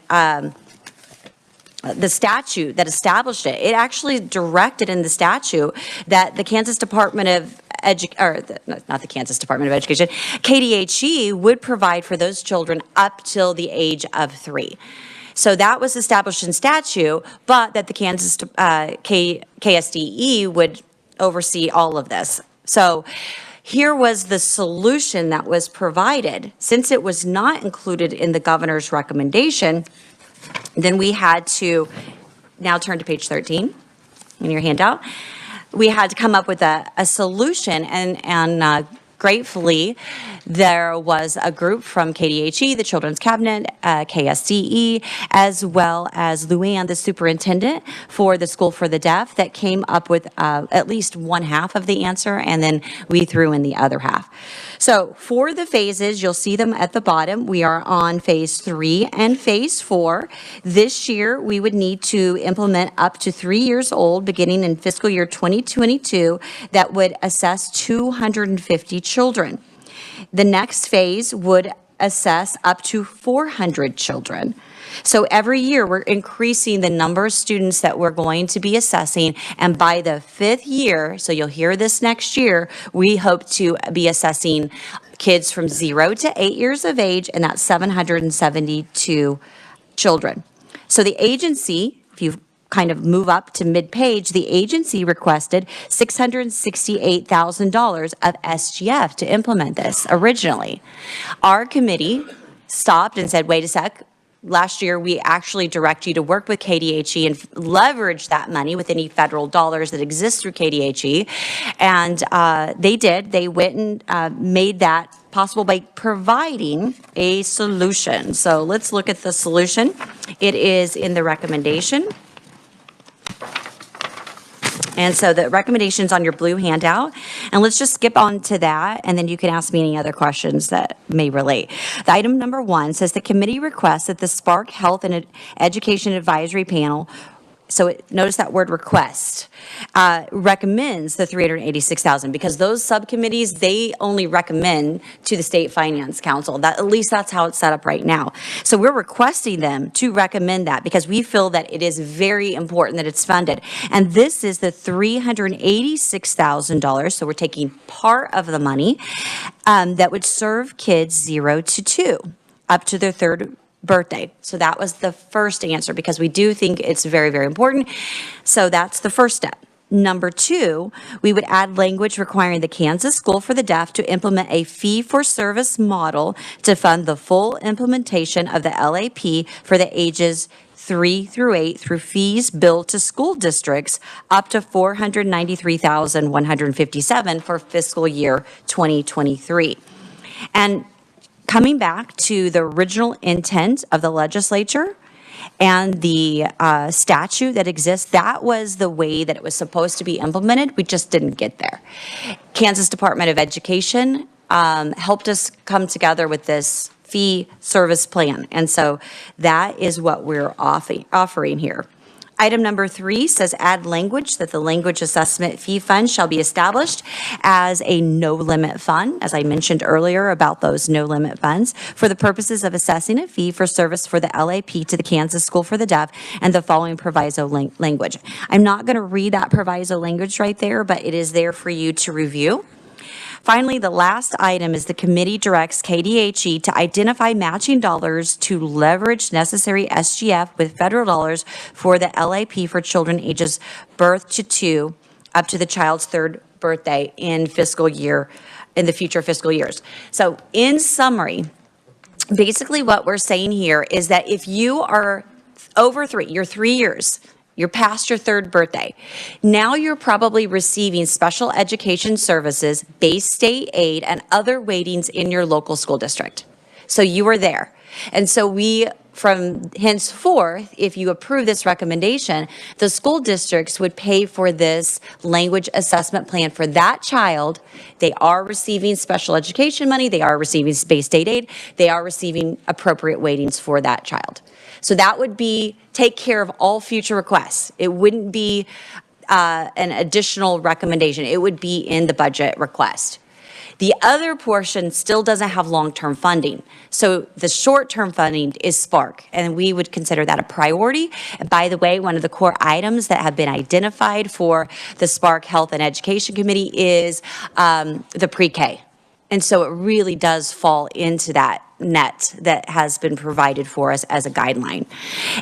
statute that established it, it actually directed in the statute that the Kansas Department of not the Kansas Department of Education, KDHE would provide for those children up till the age of 3. So that was established in statute, but that the Kansas KSDE would oversee all of this. So here was the solution that was provided. Since it was not included in the governor's recommendation, then we had to now turn to page 13 in your handout. We had to come up with a solution, and gratefully, there was a group from KDHE, the Children's Cabinet, KSDE, as well as Luann, the superintendent for the School for the Deaf, that came up with at least one half of the answer, and then we threw in the other half. So for the phases, you'll see them at the bottom. We are on phase 3 and phase 4. This year, we would need to implement up to 3 years old, beginning in fiscal year 2022, that would assess 250 children. The next phase would assess up to 400 children. So every year, we're increasing the number of students that we're going to be assessing, and by the 5th year, so you'll hear this next year, we hope to be assessing kids from 0 to 8 years of age, and that's 772 children. So the agency, if you kind of move up to mid-page, the agency requested $668,000 of SGF to implement this originally. Our committee stopped and said, wait a sec, last year, we actually direct you to work with KDHE and leverage that money with any federal dollars that exist through KDHE. And they did. They went and made that possible by providing a solution. So let's look at the solution. It is in the recommendation. And so the recommendation's on your blue handout. And let's just skip on to that, and then you can ask me any other questions that may relate. The item number 1 says the committee requests that the Spark Health and Education Advisory Panel, so notice that word request, recommends the $386,000 because those subcommittees, they only recommend to the State Finance Council. That, at least that's how it's set up right now. So we're requesting them to recommend that because we feel that it is very important that it's funded. And this is the $386,000, so we're taking part of the money that would serve kids 0 to 2 up to their 3rd birthday. So that was the first answer because we do think it's very, very important. So that's the first step. Number 2, we would add language requiring the Kansas School for the Deaf to implement a fee-for-service model to fund the full implementation of the LAP for the ages 3 through 8 through fees billed to school districts up to $493,157 for fiscal year 2023. And coming back to the original intent of the legislature and the statute that exists, that was the way that it was supposed to be implemented. We just didn't get there. Kansas Department of Education helped us come together with this fee service plan. And so that is what we're offering here. Item number 3 says add language that the language assessment fee fund shall be established as a no-limit fund, as I mentioned earlier about those no-limit funds, for the purposes of assessing a fee for service for the LAP to the Kansas School for the Deaf and the following proviso language. I'm not going to read that proviso language right there, but it is there for you to review. Finally, the last item is the committee directs KDHE to identify matching dollars to leverage necessary SGF with federal dollars for the LAP for children ages birth to 2 up to the child's 3rd birthday in the future fiscal years. So in summary, basically what we're saying here is that if you are over 3, you're 3 years, you're past your 3rd birthday. Now you're probably receiving special education services, base state aid, and other weightings in your local school district. So you are there. And so from henceforth, if you approve this recommendation, the school districts would pay for this language assessment plan for that child. They are receiving special education money. They are receiving base state aid. They are receiving appropriate weightings for that child. So that would take care of all future requests. It wouldn't be an additional recommendation. It would be in the budget request. The other portion still doesn't have long-term funding. So the short-term funding is Spark, and we would consider that a priority. And by the way, one of the core items that have been identified for the Spark Health and Education Committee is the pre-K. And so it really does fall into that net that has been provided for us as a guideline.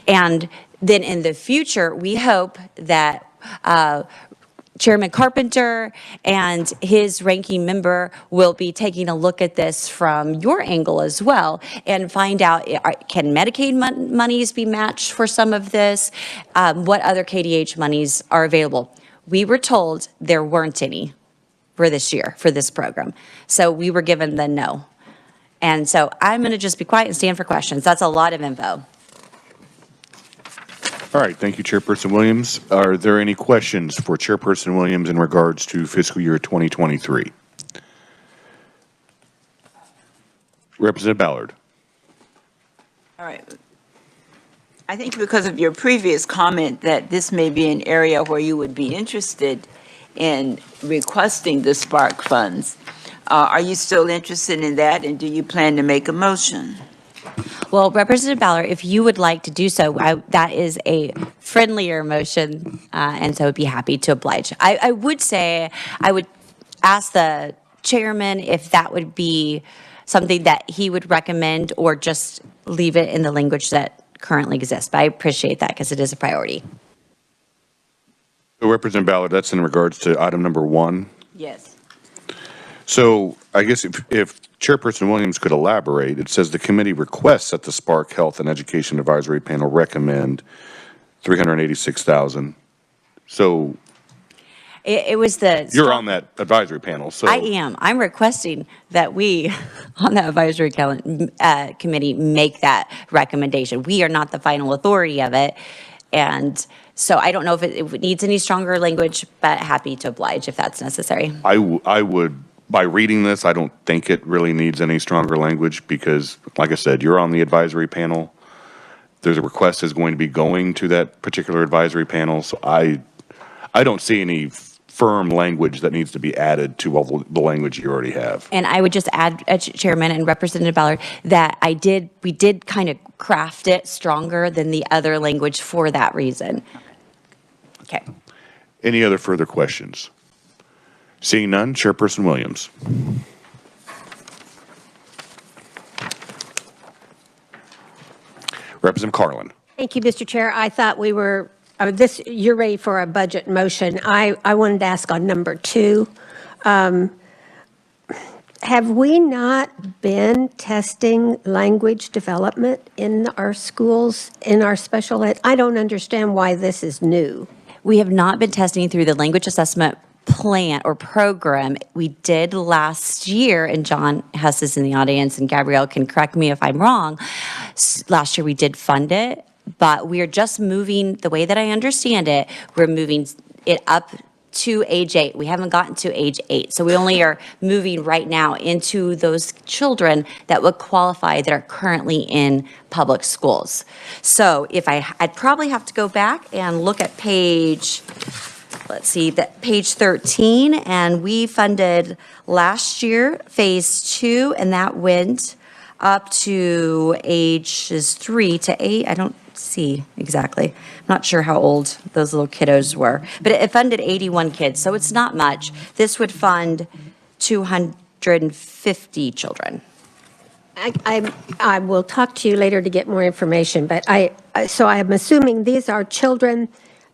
And then in the future, we hope that Chairman Carpenter and his ranking member will be taking a look at this from your angle as well and find out, can Medicaid monies be matched for some of this? What other KDH monies are available? We were told there weren't any for this year, for this program. So we were given the no. And so I'm going to just be quiet and stand for questions. That's a lot of info. All right, thank you, Chairperson Williams. Are there any questions for Chairperson Williams in regards to fiscal year 2023? Representative Ballard. All right. I think because of your previous comment that this may be an area where you would be interested in requesting the Spark funds. Are you still interested in that, and do you plan to make a motion? Well, Representative Ballard, if you would like to do so, that is a friendlier motion, and so I'd be happy to oblige. I would say, I would ask the chairman if that would be something that he would recommend or just leave it in the language that currently exists. But I appreciate that because it is a priority. So Representative Ballard, that's in regards to item number 1. Yes. So I guess if Chairperson Williams could elaborate, it says the committee requests that the Spark Health and Education Advisory Panel recommend 386,000. So It was the. you're on that advisory panel, so. I am. I'm requesting that we, on the advisory committee, make that recommendation. We are not the final authority of it. And so I don't know if it needs any stronger language, but happy to oblige if that's necessary. I would, by reading this, I don't think it really needs any stronger language because, like I said, you're on the advisory panel. There's a request is going to be going to that particular advisory panel, so I don't see any firm language that needs to be added to all the language you already have. And I would just add, Chairman and Representative Ballard, that we did kind of craft it stronger than the other language for that reason. Okay. Any other further questions? Seeing none, Chairperson Williams. Representative Carlin. Thank you, Mr. Chair. I thought we were, you're ready for a budget motion. I wanted to ask on number 2. Have we not been testing language development in our schools, in our special ed? I don't understand why this is new. We have not been testing through the language assessment plan or program. We did last year, and John Hess is in the audience, and Gabrielle can correct me if I'm wrong. Last year we did fund it, but we are just moving, the way that I understand it, we're moving it up to age 8. We haven't gotten to age 8. So we only are moving right now into those children that would qualify that are currently in public schools. So if I'd probably have to go back and look at page, let's see, that page 13, and we funded last year phase 2, and that went up to ages 3 to 8. I don't see exactly. I'm not sure how old those little kiddos were, but it funded 81 kids, so it's not much. This would fund 250 children. I will talk to you later to get more information, but so I am assuming these are children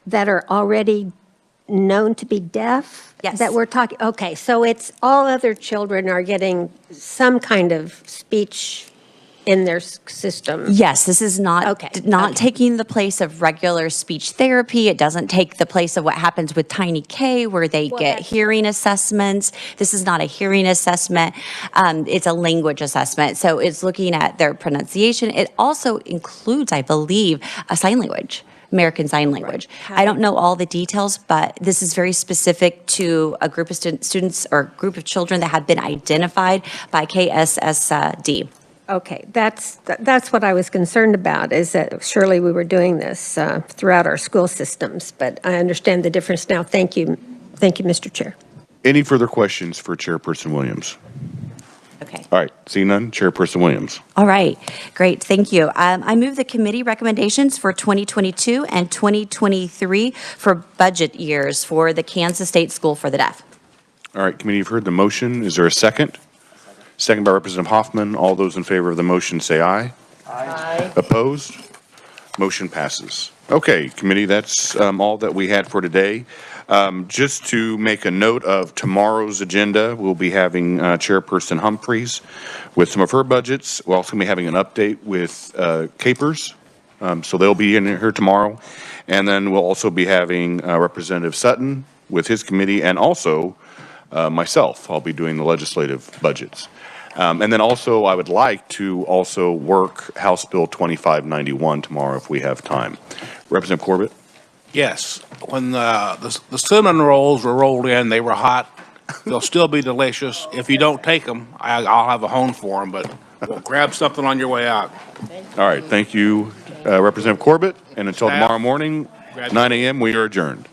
that are already known to be deaf? Yes. That we're talking, okay, so it's all other children are getting some kind of speech in their system? Yes, this is not taking the place of regular speech therapy. It doesn't take the place of what happens with Tiny K, where they get hearing assessments. This is not a hearing assessment. It's a language assessment. So it's looking at their pronunciation. It also includes, I believe, a sign language. American Sign Language. Right. I don't know all the details, but this is very specific to a group of students or group of children that have been identified by ks.gov. Okay, that's what I was concerned about, is that surely we were doing this throughout our school systems, but I understand the difference now. Thank you. Thank you, Mr. Chair. Any further questions for Chairperson Williams? Okay. All right, seeing none, Chairperson Williams. All right, great, thank you. I move the committee recommendations for 2022 and 2023 for budget years for the Kansas State School for the Deaf. All right, committee, you've heard the motion. Is there a second? Second by Representative Hoffman. All those in favor of the motion say aye. Aye. Opposed? Motion passes. Okay, committee, that's all that we had for today. Just to make a note of tomorrow's agenda, we'll be having Chairperson Humphreys with some of her budgets. We're also going to be having an update with Capers, so they'll be in here tomorrow. And then we'll also be having Representative Sutton with his committee, and also myself. I'll be doing the legislative budgets. And then also, I would like to also work House Bill 2591 tomorrow if we have time. Representative Corbett? Yes. When the cinnamon rolls were rolled in, they were hot. They'll still be delicious. If you don't take them, I'll have a home for them, but we'll grab something on your way out. All right. Thank you, Representative Corbett. And until tomorrow morning, 9 a.m., we are adjourned.